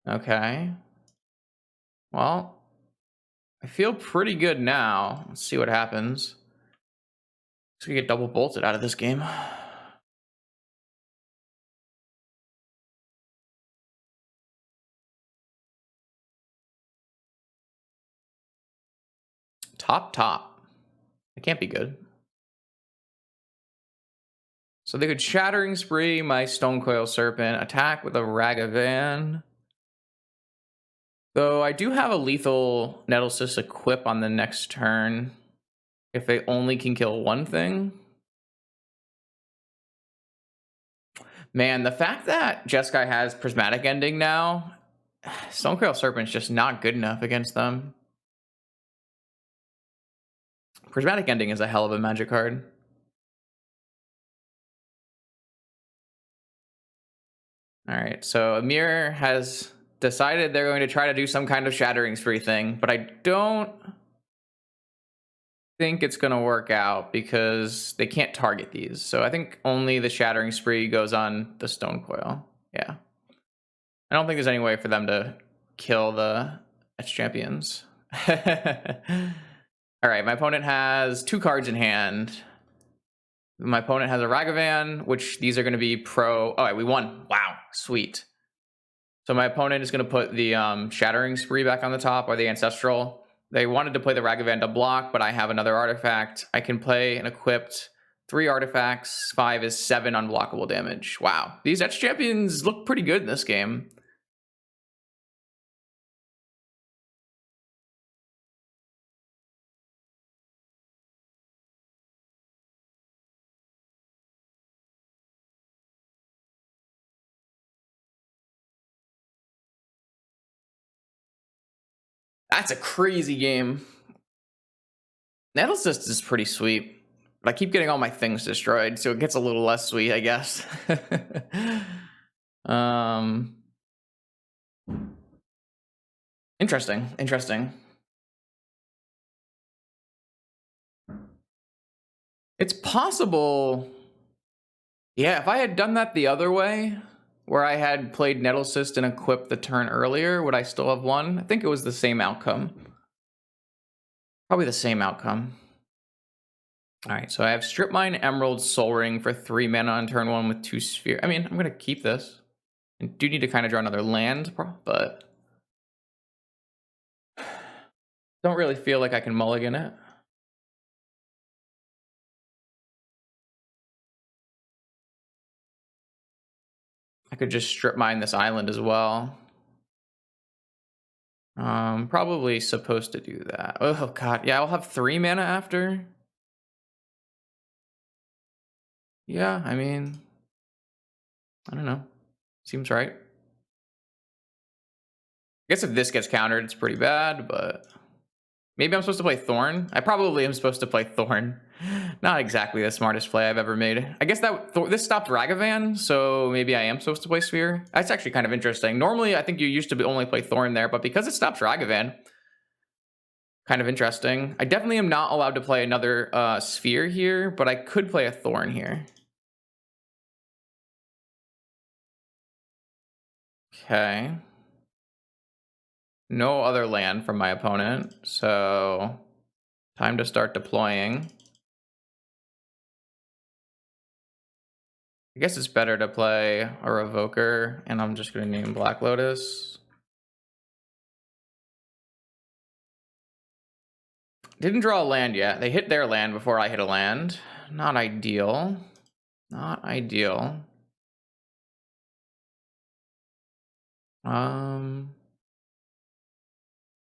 Okay. Well, I feel pretty good now. Let's see what happens. Let's get double bolted out of this game. Top. It can't be good. So they could Shattering Spree my Stonecoil Serpent, attack with a Ragavan. Though I do have a lethal Nettle Cyst equip on the next turn if they only can kill one thing. Man, the fact that Jeskai has Prismatic Ending now, Stonecoil Serpent's just not good enough against them. Prismatic Ending is a hell of a magic card. All right, so Amir has decided they're going to try to do some kind of Shattering Spree thing, but I don't think it's going to work out because they can't target these. So I think only the Shattering Spree goes on the Stonecoil. Yeah. I don't think there's any way for them to kill the Etch Champions. All right, my opponent has 2 cards in hand. My opponent has a Ragavan, which these are going to be pro... Oh, we won. Wow, sweet. So my opponent is going to put the Shattering Spree back on the top, or the Ancestral. They wanted to play the Ragavan to block, but I have another artifact. I can play an equipped 3 artifacts. 5 is 7 unblockable damage. Wow. These Etch champions look pretty good in this game. That's a crazy game. Nettlesist is pretty sweet, but I keep getting all my things destroyed, so it gets a little less sweet, I guess. Interesting, interesting. It's possible. Yeah, if I had done that the other way, where I had played Nettlesist and equipped the turn earlier, would I still have won? I think it was the same outcome. Probably the same outcome. All right, so I have Strip Mine, Emerald, Soul Ring for 3 mana on turn 1 with 2 sphere. I mean, I'm going to keep this. I do need to kind of draw another land, but don't really feel like I can mulligan it. I could just Strip Mine this island as well. Probably supposed to do that. Oh god, yeah, I'll have 3 mana after. Yeah, I mean, I don't know. Seems right. I guess if this gets countered, it's pretty bad, but maybe I'm supposed to play Thorn. I probably am supposed to play Thorn. Not exactly the smartest play I've ever made. I guess that this stopped Ragavan, so maybe I am supposed to play Sphere. That's actually kind of interesting. Normally, I think you used to only play Thorn there, but because it stops Ragavan, kind of interesting. I definitely am not allowed to play another Sphere here, but I could play a Thorn here. Okay. No other land from my opponent, so time to start deploying. I guess it's better to play a Revoker, and I'm just going to name Black Lotus. Didn't draw a land yet. They hit their land before I hit a land. Not ideal. Not ideal.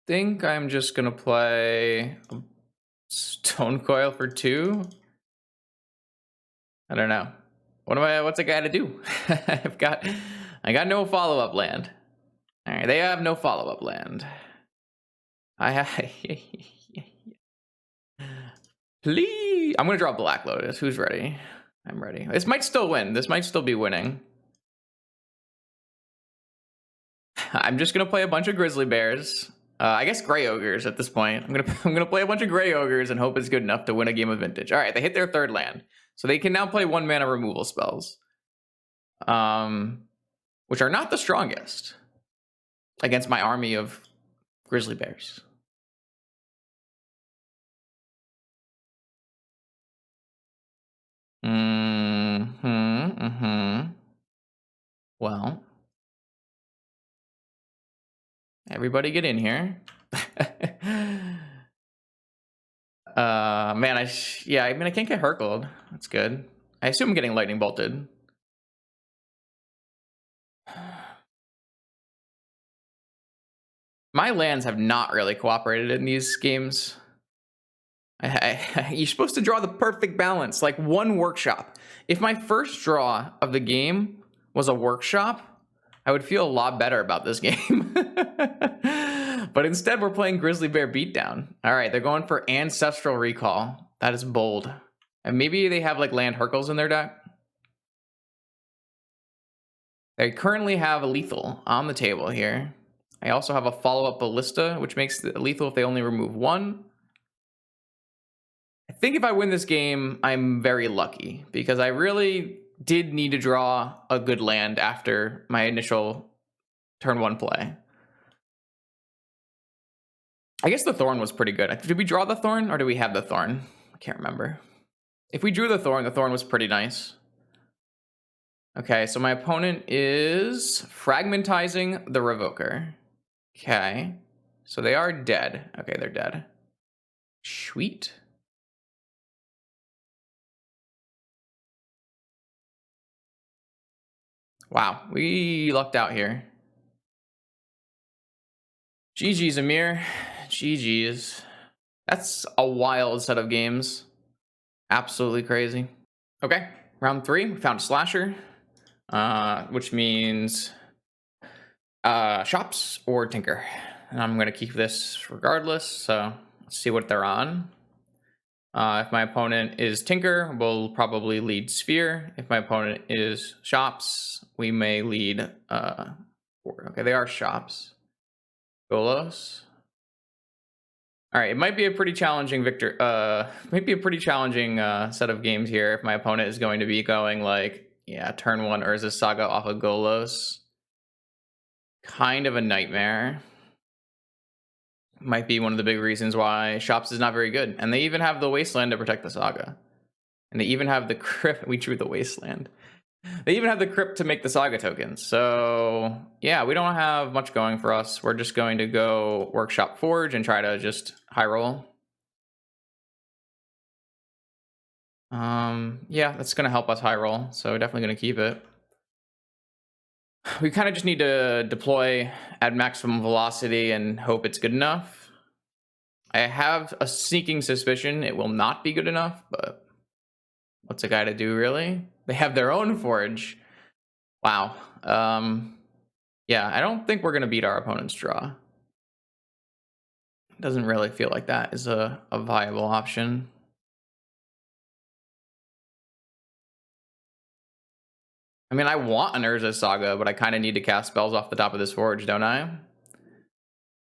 Think I'm just going to play a Stone Coil for 2. I don't know. What's a guy to do? I got no follow-up land. All right, they have no follow-up land. Please, I'm gonna draw Black Lotus. Who's ready? I'm ready. This might still win. This might still be winning. I'm just gonna play a bunch of Grizzly Bears. I guess Gray Ogres at this point. I'm gonna play a bunch of Gray Ogres and hope it's good enough to win a game of Vintage. All right, they hit their 3rd land, so they can now play 1 mana removal spells, which are not the strongest against my army of Grizzly Bears. Well, everybody get in here. Man, I mean, I can't get Hurkled. That's good. I assume I'm getting Lightning Bolted. My lands have not really cooperated in these games. You're supposed to draw the perfect balance, like 1 workshop. If my first draw of the game was a workshop, I would feel a lot better about this game. But instead, we're playing Grizzly Bear Beatdown. All right, they're going for Ancestral Recall. That is bold. And maybe they have like land Hurkles in their deck. They currently have a lethal on the table here. I also have a follow-up Ballista, which makes it lethal if they only remove 1. I think if I win this game, I'm very lucky because I really did need to draw a good land after my initial turn 1 play. I guess the Thorn was pretty good. Did we draw the Thorn or do we have the Thorn? I can't remember. If we drew the Thorn was pretty nice. Okay, so my opponent is fragmentizing the Revoker. Okay. So they are dead. Okay, they're dead. Sweet. Wow, we lucked out here. GG's, Amir. GG's. That's a wild set of games. Absolutely crazy. Okay, round 3. We found a slasher, which means shops or tinker. And I'm going to keep this regardless, so let's see what they're on. If my opponent is tinker, we'll probably lead sphere. If my opponent is shops, we may lead okay, they are shops. Golos. All right, it might be a pretty challenging might be a pretty challenging set of games here if my opponent is going to be going like, yeah, turn 1 Urza's Saga off of Golos. Kind of a nightmare. Might be one of the big reasons why Shops is not very good. And they even have the Wasteland to protect the Saga. And they even have the Crypt. We drew the Wasteland. They even have the Crypt to make the Saga tokens. So, yeah, we don't have much going for us. We're just going to go Workshop Forge and try to just high roll. Yeah, that's going to help us high roll. So, definitely going to keep it. We kind of just need to deploy at maximum velocity and hope it's good enough. I have a sneaking suspicion it will not be good enough, but what's a guy to do, really? They have their own forge. Wow. Yeah, I don't think we're going to beat our opponent's draw. Doesn't really feel like that is a viable option. I mean, I want an Urza Saga, but I kind of need to cast spells off the top of this forge, don't I?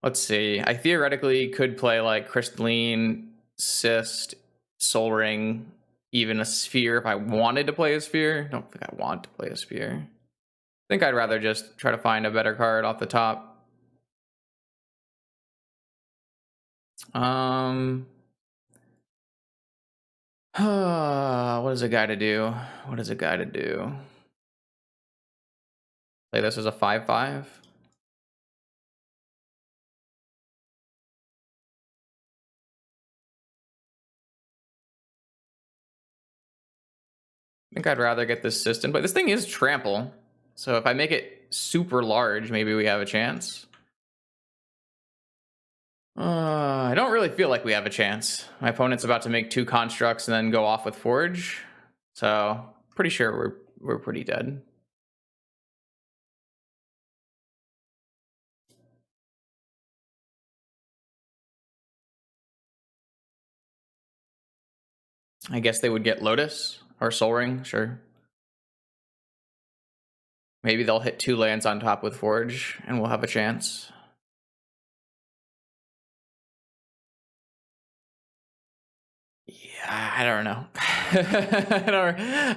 Let's see. I theoretically could play like Crystalline, Cyst, Soul Ring, even a Sphere if I wanted to play a Sphere. Don't think I want to play a Sphere. I think I'd rather just try to find a better card off the top. What is a guy to do? What is a guy to do? Play this as a 5/5. I think I'd rather get this system, but this thing is trample. So if I make it super large, maybe we have a chance. I don't really feel like we have a chance. My opponent's about to make 2 constructs and then go off with Forge. So pretty sure we're pretty dead. I guess they would get Lotus or Soul Ring, sure. Maybe they'll hit 2 lands on top with Forge and we'll have a chance. Yeah, I don't know.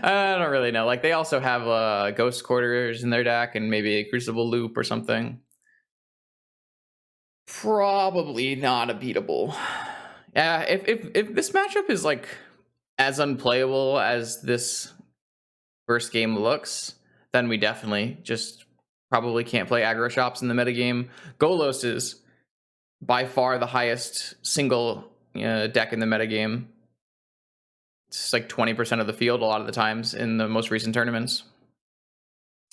I don't really know. Like they also have Ghost Quarters in their deck and maybe a Crucible Loop or something. Probably not a beatable. Yeah, if this matchup is like as unplayable as this first game looks, then we definitely just probably can't play aggro shops in the metagame. Golos is by far the highest single deck in the metagame. It's like 20% of the field a lot of the times in the most recent tournaments.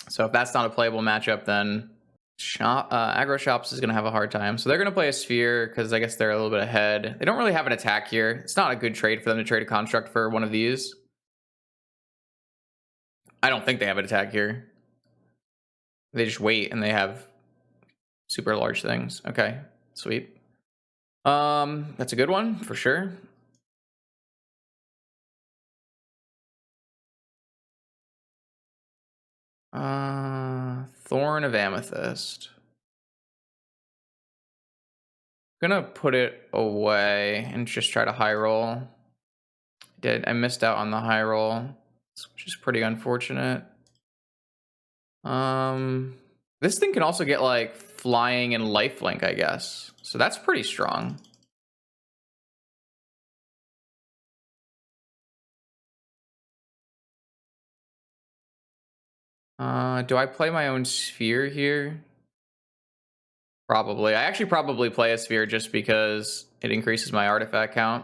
So if that's not a playable matchup, then aggro shops is going to have a hard time. So they're going to play a sphere because I guess they're a little bit ahead. They don't really have an attack here. It's not a good trade for them to trade a construct for one of these. I don't think they have an attack here. They just wait and they have super large things. Okay, sweet. That's a good one for sure. Thorn of Amethyst. Gonna put it away and just try to high roll. I missed out on the high roll, which is pretty unfortunate. This thing can also get like flying and lifelink, I guess. So that's pretty strong. Do I play my own sphere here? Probably. I actually probably play a sphere just because it increases my artifact count.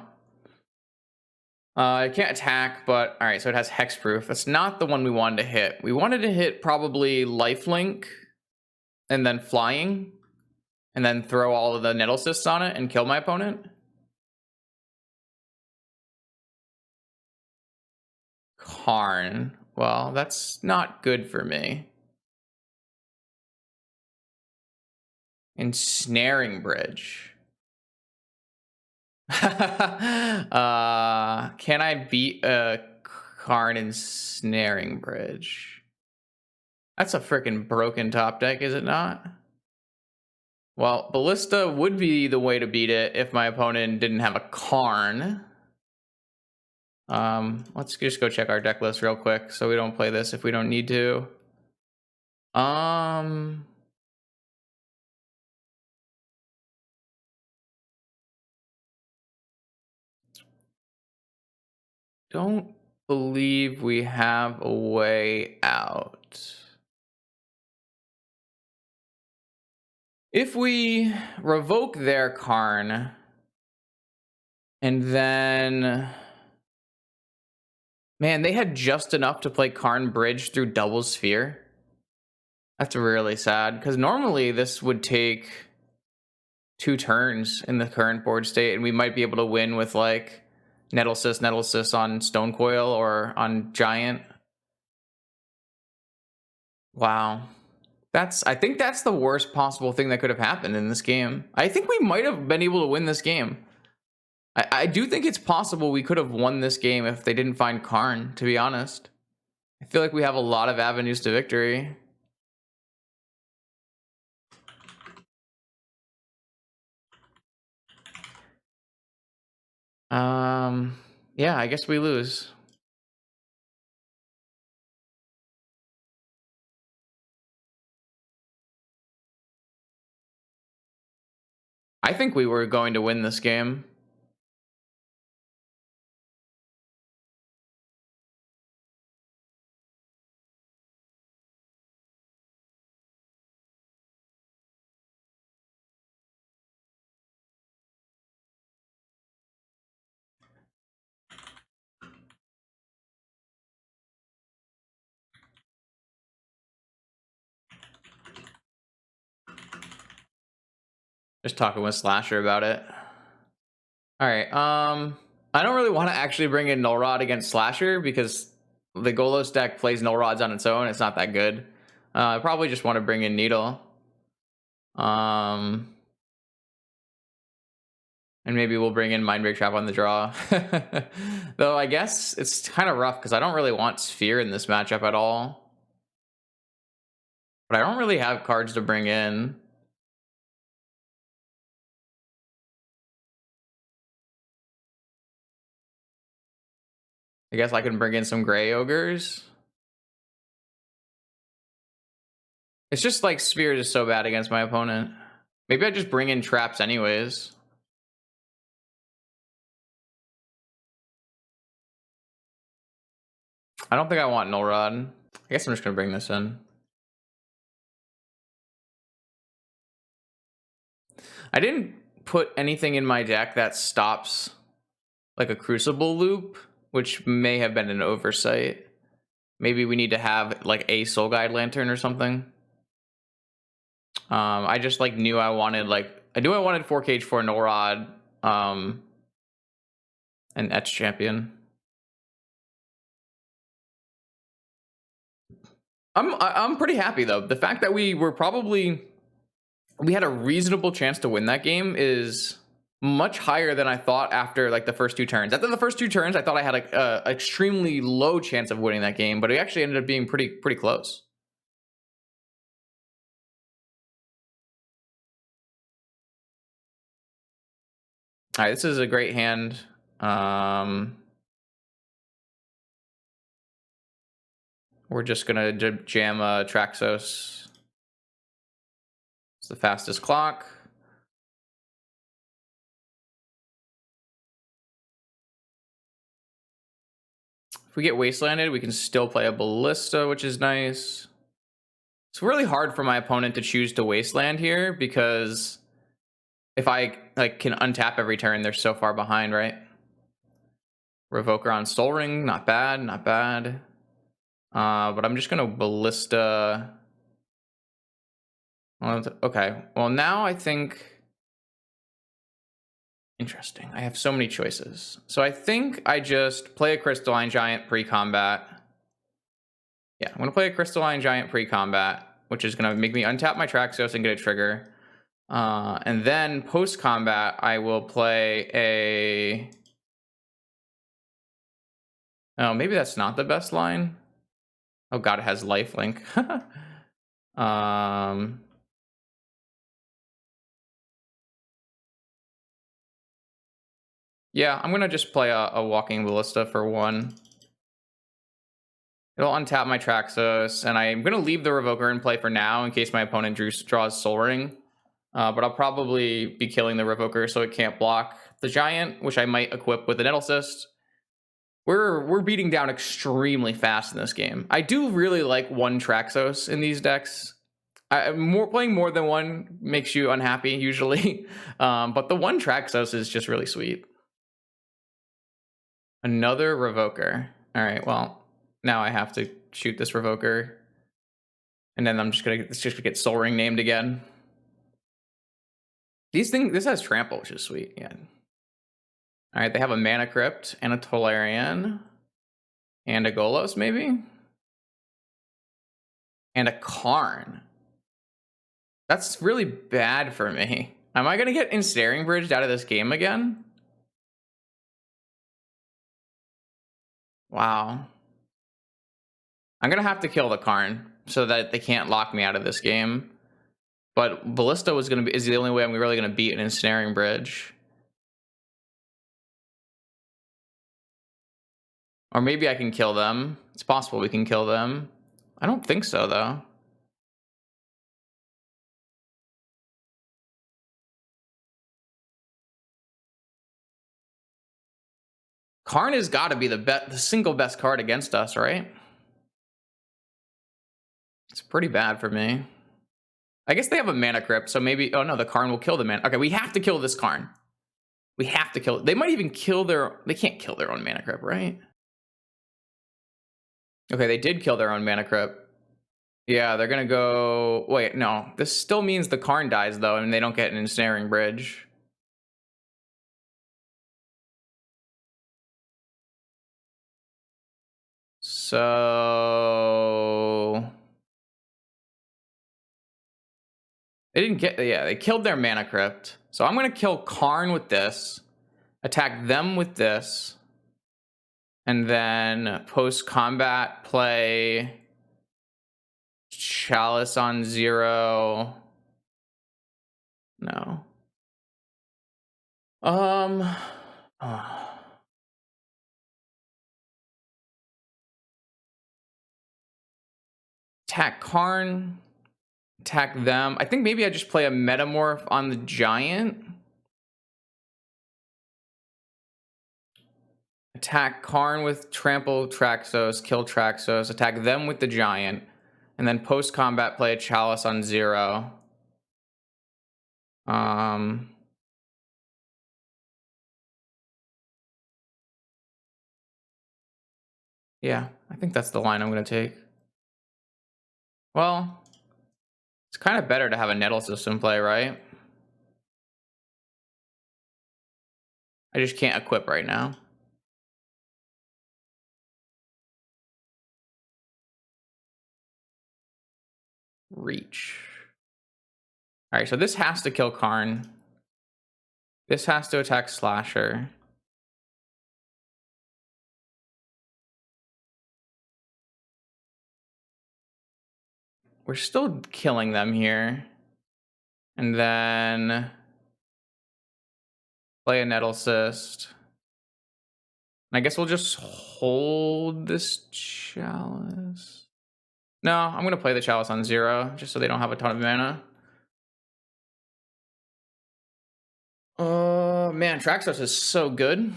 It can't attack, but all right, so it has hexproof. That's not the one we wanted to hit. We wanted to hit probably lifelink and then flying and then throw all of the nettle cysts on it and kill my opponent. Karn. Well, that's not good for me. Ensnaring Bridge. Can I beat a Karn Ensnaring Bridge? That's a freaking broken top deck, is it not? Well, Ballista would be the way to beat it if my opponent didn't have a Karn. Let's just go check our deck list real quick so we don't play this if we don't need to. Don't believe we have a way out. If we revoke their Karn and then, man, they had just enough to play Karn Bridge through double sphere. That's really sad because normally this would take 2 turns in the current board state, and we might be able to win with like nettle cyst on Stone Coil or on Giant. Wow. I think that's the worst possible thing that could have happened in this game. I think we might have been able to win this game. I do think it's possible we could have won this game if they didn't find Karn, to be honest. I feel like we have a lot of avenues to victory. Yeah, I guess we lose. I think we were going to win this game. Just talking with Slasher about it. All right. I don't really want to actually bring in Null Rod against Slasher because the Golos deck plays Null Rods on its own. It's not that good. I probably just want to bring in Needle. And maybe we'll bring in Mindbreak Trap on the draw. Though I guess it's kind of rough because I don't really want Sphere in this matchup at all. But I don't really have cards to bring in. I guess I can bring in some Gray Ogres. It's just like Sphere is so bad against my opponent. Maybe I just bring in traps anyways. I don't think I want Null Rod. I guess I'm just gonna bring this in. I didn't put anything in my deck that stops like a Crucible loop, which may have been an oversight. Maybe we need to have like a Soul Guide Lantern or something. I just like knew I wanted I wanted 4K4 Null Rod, and Etch Champion. I'm pretty happy though. The fact that we had a reasonable chance to win that game is much higher than I thought after like the first 2 turns. After the first 2 turns, I thought I had a extremely low chance of winning that game, but it actually ended up being pretty close. All right, this is a great hand. We're just gonna jam Traxos. It's the fastest clock. If we get Wastelanded, we can still play a Ballista, which is nice. It's really hard for my opponent to choose to wasteland here because if I like can untap every turn, they're so far behind, right? Revoker on Soul Ring, not bad, not bad. But I'm just gonna Ballista. Okay, well now I think. Interesting. I have so many choices. So I think I just play a Crystalline Giant pre-combat. Yeah, I'm gonna play a Crystalline Giant pre-combat, which is gonna make me untap my Traxos and get a trigger. And then post-combat, I will play a... Oh, maybe that's not the best line. Oh god, it has lifelink. Yeah, I'm gonna just play a Walking Ballista for 1. It'll untap my Traxos, and I'm gonna leave the Revoker in play for now in case my opponent draws Soul Ring. But I'll probably be killing the Revoker so it can't block the Giant, which I might equip with an Nettle Cyst. We're beating down extremely fast in this game. I do really like 1 Traxos in these decks. Playing more than 1 makes you unhappy usually, but the 1 Traxos is just really sweet. Another Revoker. All right, well, now I have to shoot this Revoker, and then it's just gonna get Soul Ring named again. This has Trample, which is sweet. Yeah. All right, they have a Mana Crypt and a Tolarian and a Golos, maybe, and a Karn. That's really bad for me. Am I gonna get Ensnaring Bridged out of this game again? Wow. I'm gonna have to kill the Karn so that they can't lock me out of this game. But Ballista is the only way I'm really gonna beat an Ensnaring Bridge. Or maybe I can kill them. It's possible we can kill them. I don't think so, though. Karn has got to be the single best card against us, right? It's pretty bad for me. I guess they have a Mana Crypt, so maybe... Oh, no, the Karn will kill the Mana... Okay, we have to kill this Karn. We have to kill... They might even kill their... They can't kill their own Mana Crypt, right? Okay, they did kill their own Mana Crypt. Yeah, they're gonna go... Wait, no. This still means the Karn dies, though, and they don't get an Ensnaring Bridge. So... They didn't get... Yeah, they killed their Mana Crypt. So I'm gonna kill Karn with this. Attack them with this. And then post-combat play... Chalice on 0. No. Attack Karn. Attack them. I think maybe I just play a Metamorph on the Giant. Attack Karn with Trample Traxos, kill Traxos, attack them with the Giant, and then post-combat play a Chalice on 0. Yeah, I think that's the line I'm going to take. Well, it's kind of better to have a Nettle Cyst in play, right? I just can't equip right now. Reach. All right, so this has to kill Karn. This has to attack Slasher. We're still killing them here. And then play a Nettle Cyst. And I guess we'll just hold this Chalice. No, I'm going to play the Chalice on 0, just so they don't have a ton of mana. Oh, man, Traxos is so good.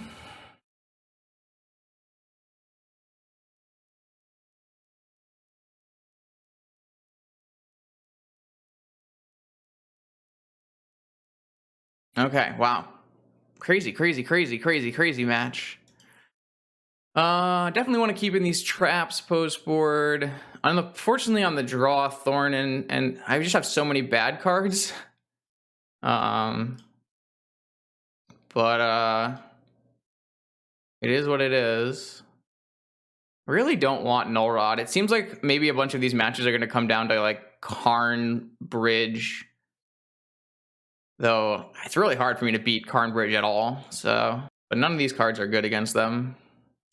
Okay, wow. Crazy, crazy, crazy, crazy, crazy match. Definitely want to keep in these traps post board. Unfortunately, on the draw, Thorn and I just have so many bad cards. Um, but it is what it is. Really don't want Null Rod. It seems like maybe a bunch of these matches are going to come down to like Karn Bridge. Though it's really hard for me to beat Karn Bridge at all. So, but none of these cards are good against them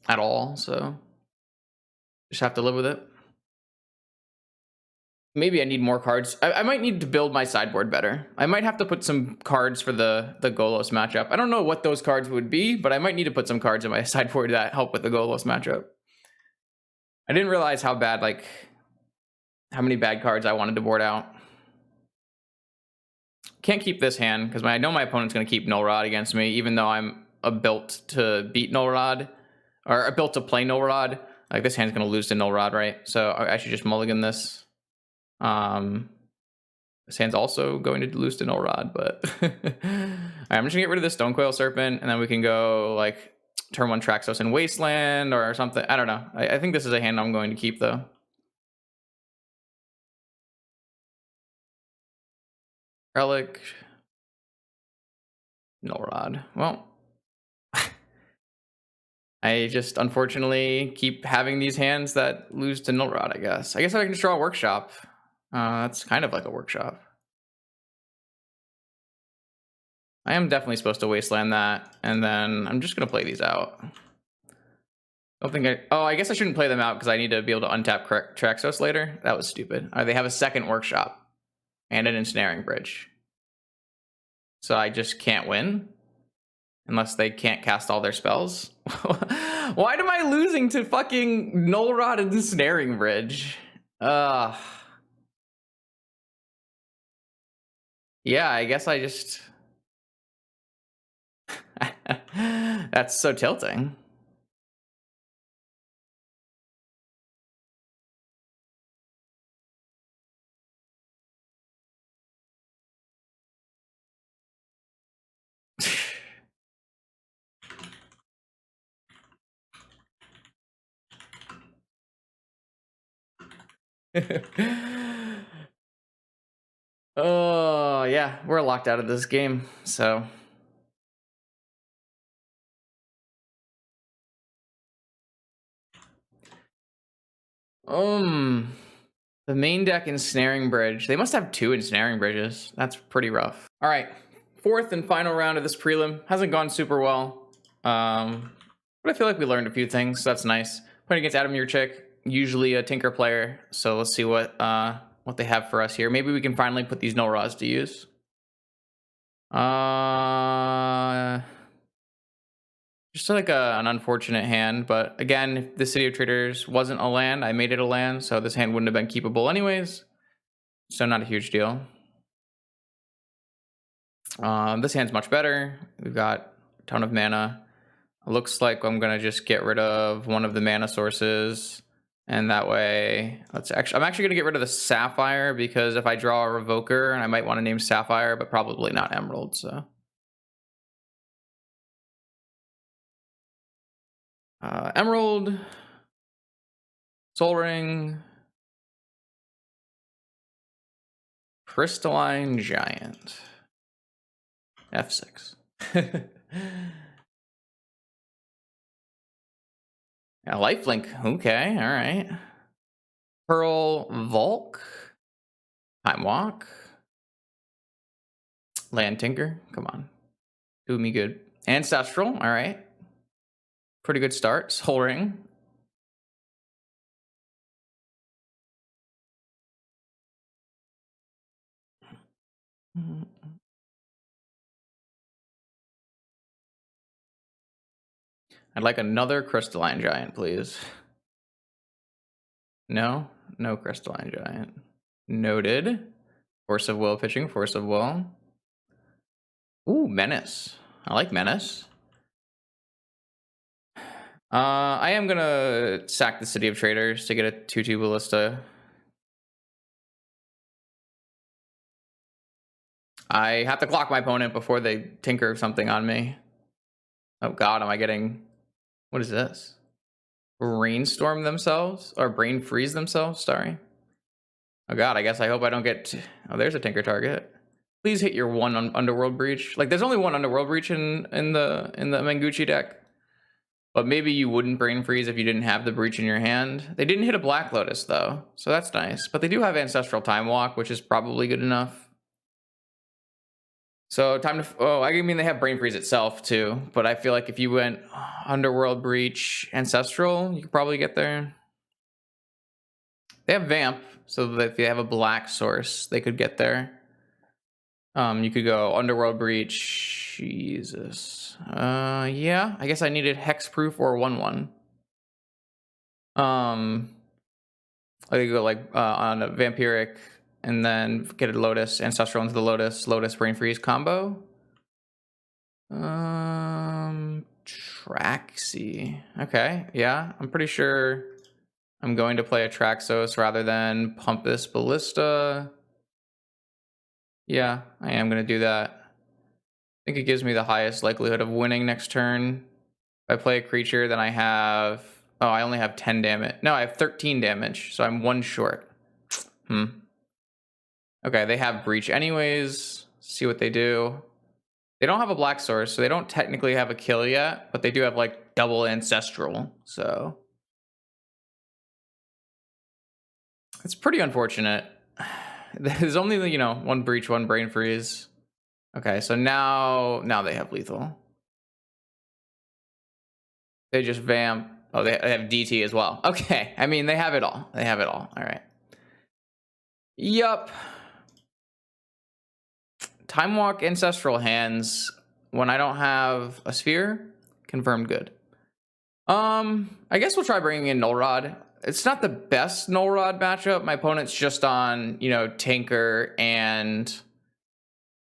at all. So just have to live with it. Maybe I need more cards. I might need to build my sideboard better. I might have to put some cards for the Golos matchup. I don't know what those cards would be, but I might need to put some cards in my sideboard that help with the Golos matchup. I didn't realize how bad, like, how many bad cards I wanted to board out. Can't keep this hand because I know my opponent's going to keep Null Rod against me, even though I'm built to beat Null Rod, or built to play Null Rod. Like, this hand's going to lose to Null Rod, right? So I should just mulligan this. This hand's also going to lose to Null Rod, but all right, I'm just gonna get rid of the Stonecoil Serpent, and then we can go like turn 1 Traxos in Wasteland or something. I don't know. I think this is a hand I'm going to keep though. Relic, Null Rod. Well, I just unfortunately keep having these hands that lose to Null Rod. I guess I can just draw a Workshop. That's kind of like a Workshop. I am definitely supposed to Wasteland that, and then I'm just gonna play these out. I don't think I guess I shouldn't play them out because I need to be able to untap Traxos later. That was stupid. They have a second Workshop and an Ensnaring Bridge. So I just can't win unless they can't cast all their spells. Why am I losing to fucking Null Rod and Ensnaring Bridge? Yeah, I guess I just... That's so tilting. Oh, yeah, we're locked out of this game, so... The main deck Ensnaring Bridge. They must have 2 Ensnaring Bridges. That's pretty rough. All right, 4th and final round of this prelim. Hasn't gone super well. But I feel like we learned a few things, so that's nice. Playing against Adam Yurchik, usually a Tinker player. So let's see what they have for us here. Maybe we can finally put these Null Rods to use. Just like an unfortunate hand, but again, if the City of Traders wasn't a land, I made it a land, so this hand wouldn't have been keepable anyways. So not a huge deal. This hand's much better. We've got a ton of mana. It looks like I'm gonna just get rid of one of the mana sources, and that way, I'm actually gonna get rid of the Sapphire because if I draw a Revoker, and I might want to name Sapphire, but probably not Emerald. So. Emerald, Soul Ring, Crystalline Giant, F6. Yeah, lifelink. Okay, all right. Pearl Volk, Time Walk, Land Tinker. Come on, do me good. Ancestral. All right, pretty good start. Soul Ring. I'd like another Crystalline Giant, please. No Crystalline Giant. Noted. Force of Will pitching, Force of Will. Ooh, Menace. I like Menace. I am gonna sack the City of Traders to get a 2/2 Ballista. I have to clock my opponent before they tinker something on me. Oh god, am I getting... What is this? Brainstorm themselves? Or brain freeze themselves, sorry. Oh god, I guess I hope I don't get... Oh, there's a tinker target. Please hit your one Underworld Breach. Like, there's only one Underworld Breach in the Menguchi deck. But maybe you wouldn't brain freeze if you didn't have the Breach in your hand. They didn't hit a Black Lotus, though, so that's nice. But they do have Ancestral Time Walk, which is probably good enough. So time to... Oh, I mean, they have brain freeze itself, too. But I feel like if you went Underworld Breach, Ancestral, you could probably get there. They have Vamp, so that if you have a black source, they could get there. You could go Underworld Breach. Jesus. Yeah, I guess I needed Hexproof or 1/1. I could go like on a Vampiric and then get a Lotus, Ancestral into the Lotus, Lotus Brain Freeze combo. Traxy. Okay, yeah, I'm pretty sure I'm going to play a Traxos rather than pump this Ballista. Yeah, I am going to do that. I think it gives me the highest likelihood of winning next turn. If I play a creature, then I have... Oh, I only have 10 damage. No, I have 13 damage, so I'm 1 short. Okay, they have Breach anyways. See what they do. They don't have a black source, so they don't technically have a kill yet, but they do have, like, double Ancestral, so... It's pretty unfortunate. There's only, you know, 1 Breach, 1 Brain Freeze. Okay, so now they have lethal. They just vamp. Oh, they have DT as well. Okay, I mean, they have it all. They have it all. All right. Yup. Time Walk Ancestral hands when I don't have a sphere. Confirmed good. I guess we'll try bringing in Null Rod. It's not the best Null Rod matchup. My opponent's just on, you know, Tinker and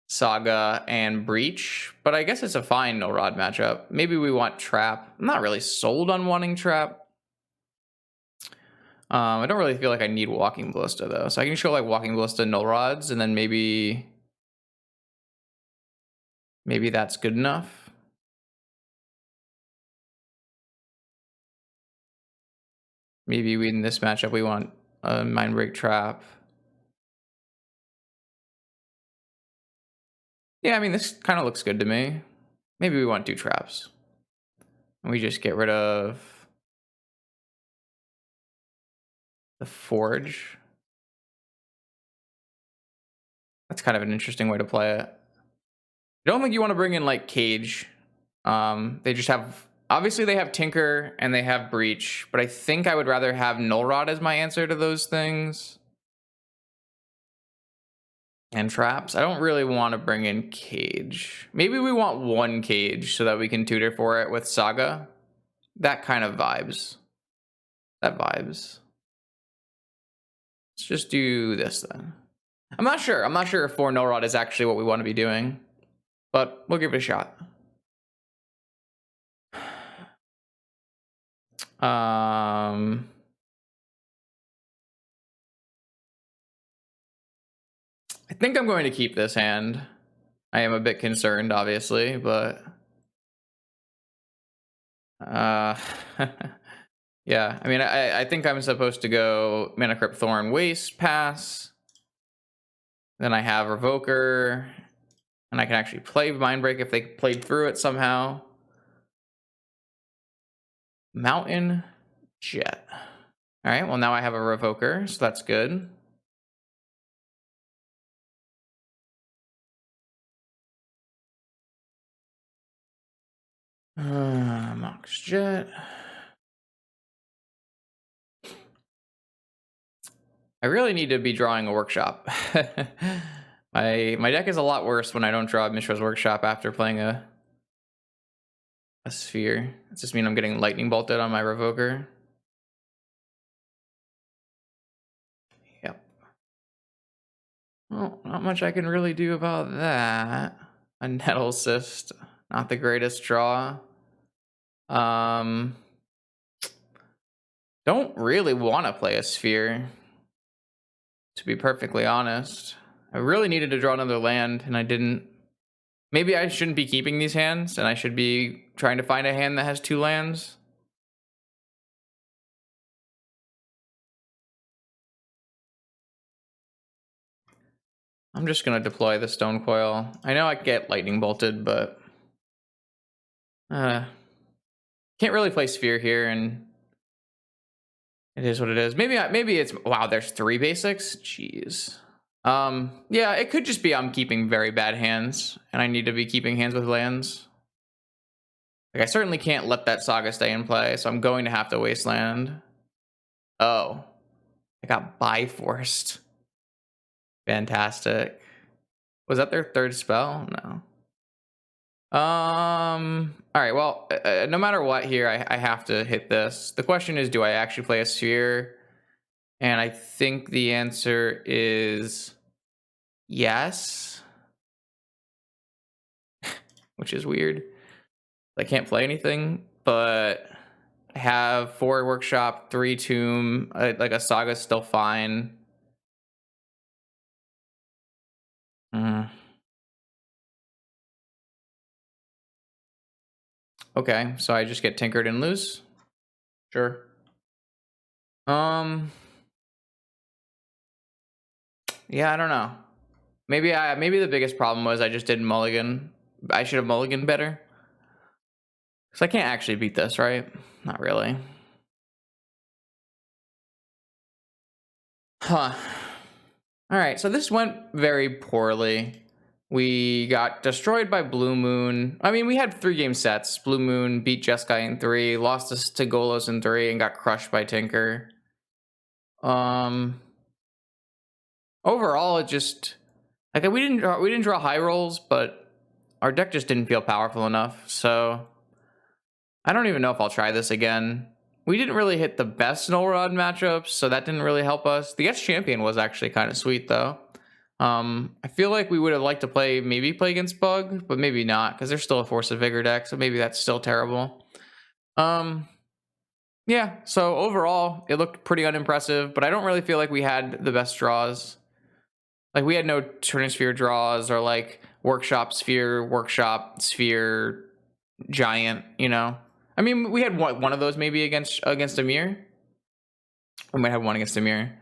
Saga and Breach, but I guess it's a fine Null Rod matchup. Maybe we want Trap. I'm not really sold on wanting Trap. I don't really feel like I need Walking Ballista, though. So I can show, like, Walking Ballista Null Rods, and then maybe that's good enough. Maybe in this matchup, we want a Mindbreak Trap. Yeah, I mean, this kind of looks good to me. Maybe we want 2 traps. And we just get rid of the Forge. That's kind of an interesting way to play it. I don't think you want to bring in, like, Cage. They just have... Obviously, they have Tinker and they have Breach, but I think I would rather have Null Rod as my answer to those things. And Traps. I don't really want to bring in Cage. Maybe we want 1 Cage so that we can tutor for it with Saga. That kind of vibes. That vibes. Let's just do this then. I'm not sure. I'm not sure if 4 Null Rod is actually what we want to be doing, but we'll give it a shot. I think I'm going to keep this hand. I am a bit concerned, obviously, but... yeah, I mean, I think I'm supposed to go Mana Crypt Thorn Waste, pass. Then I have Revoker, and I can actually play Mindbreak if they played through it somehow. Mountain Jet. All right, well, now I have a Revoker, so that's good. Mox Jet. I really need to be drawing a Workshop. My deck is a lot worse when I don't draw Mishra's Workshop after playing a Sphere. Does this mean I'm getting Lightning Bolted on my Revoker? Yep. Well, not much I can really do about that. A Nettle Cyst, not the greatest draw. Don't really want to play a Sphere, to be perfectly honest. I really needed to draw another land, and I didn't. Maybe I shouldn't be keeping these hands, and I should be trying to find a hand that has 2 lands. I'm just going to deploy the Stone Coil. I know I get Lightning Bolted, but can't really play Sphere here, and it is what it is. Maybe it's... Wow, there's 3 basics? Jeez. Yeah, it could just be I'm keeping very bad hands, and I need to be keeping hands with lands. Like, I certainly can't let that Saga stay in play, so I'm going to have to Wasteland. Oh. I got Biforced. Fantastic. Was that their 3rd spell? No. Alright, well, no matter what here, I have to hit this. The question is, do I actually play a Sphere? And I think the answer is yes. Which is weird. I can't play anything, but I have 4 Workshop, 3 Tomb, like a Saga's still fine. Okay, so I just get tinkered and lose? Sure. Yeah, I don't know. Maybe the biggest problem was I just didn't mulligan. I should have mulliganed better. Because I can't actually beat this, right? Not really. Huh. Alright, so this went very poorly. We got destroyed by Blue Moon. I mean, we had 3 game sets. Blue Moon beat Jeskai in 3, lost us to Golos in 3, and got crushed by Tinker. Overall, it just... Like, we didn't draw high rolls, but our deck just didn't feel powerful enough, so... I don't even know if I'll try this again. We didn't really hit the best Null Rod matchups, so that didn't really help us. The S Champion was actually kind of sweet, though. I feel like we would have liked to maybe play against Bug, but maybe not, because there's still a Force of Vigor deck, so maybe that's still terrible. Yeah, so overall, it looked pretty unimpressive, but I don't really feel like we had the best draws. Like, we had no Turnisphere draws, or like Workshop, Sphere, Giant, you know? I mean, we had one of those maybe against Amir. We might have one against Amir.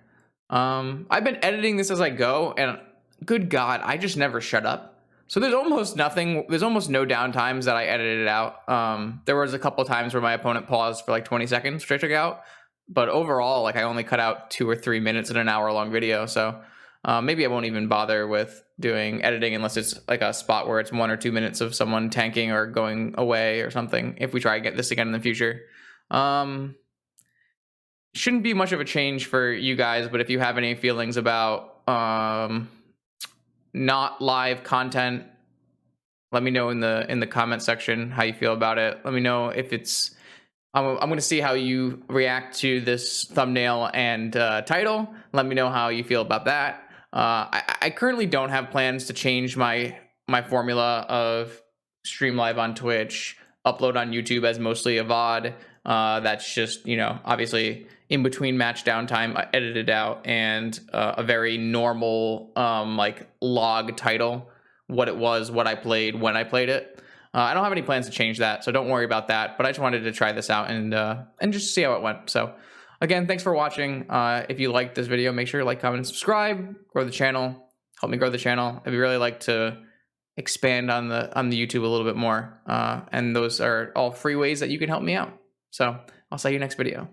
I've been editing this as I go, and good God, I just never shut up. So there's almost nothing, there's almost no downtimes that I edited out. There was a couple times where my opponent paused for like 20 seconds, which I took out. But overall, like, I only cut out 2 or 3 minutes in an hour-long video, so maybe I won't even bother with doing editing unless it's like a spot where it's 1 or 2 minutes of someone tanking or going away or something, if we try to get this again in the future. Shouldn't be much of a change for you guys, but if you have any feelings about not live content, let me know in the comment section how you feel about it. Let me know if it's... I'm going to see how you react to this thumbnail and title. Let me know how you feel about that. I currently don't have plans to change my formula of stream live on Twitch, upload on YouTube as mostly a VOD. That's just, you know, obviously in between match downtime, I edited out, and a very normal like log title, what it was, what I played, when I played it. I don't have any plans to change that, so don't worry about that. But I just wanted to try this out and just see how it went. So again, thanks for watching. If you liked this video, make sure to like, comment, and subscribe. Grow the channel. Help me grow the channel. I'd really like to expand on the YouTube a little bit more. And those are all free ways that you can help me out. So I'll see you next video.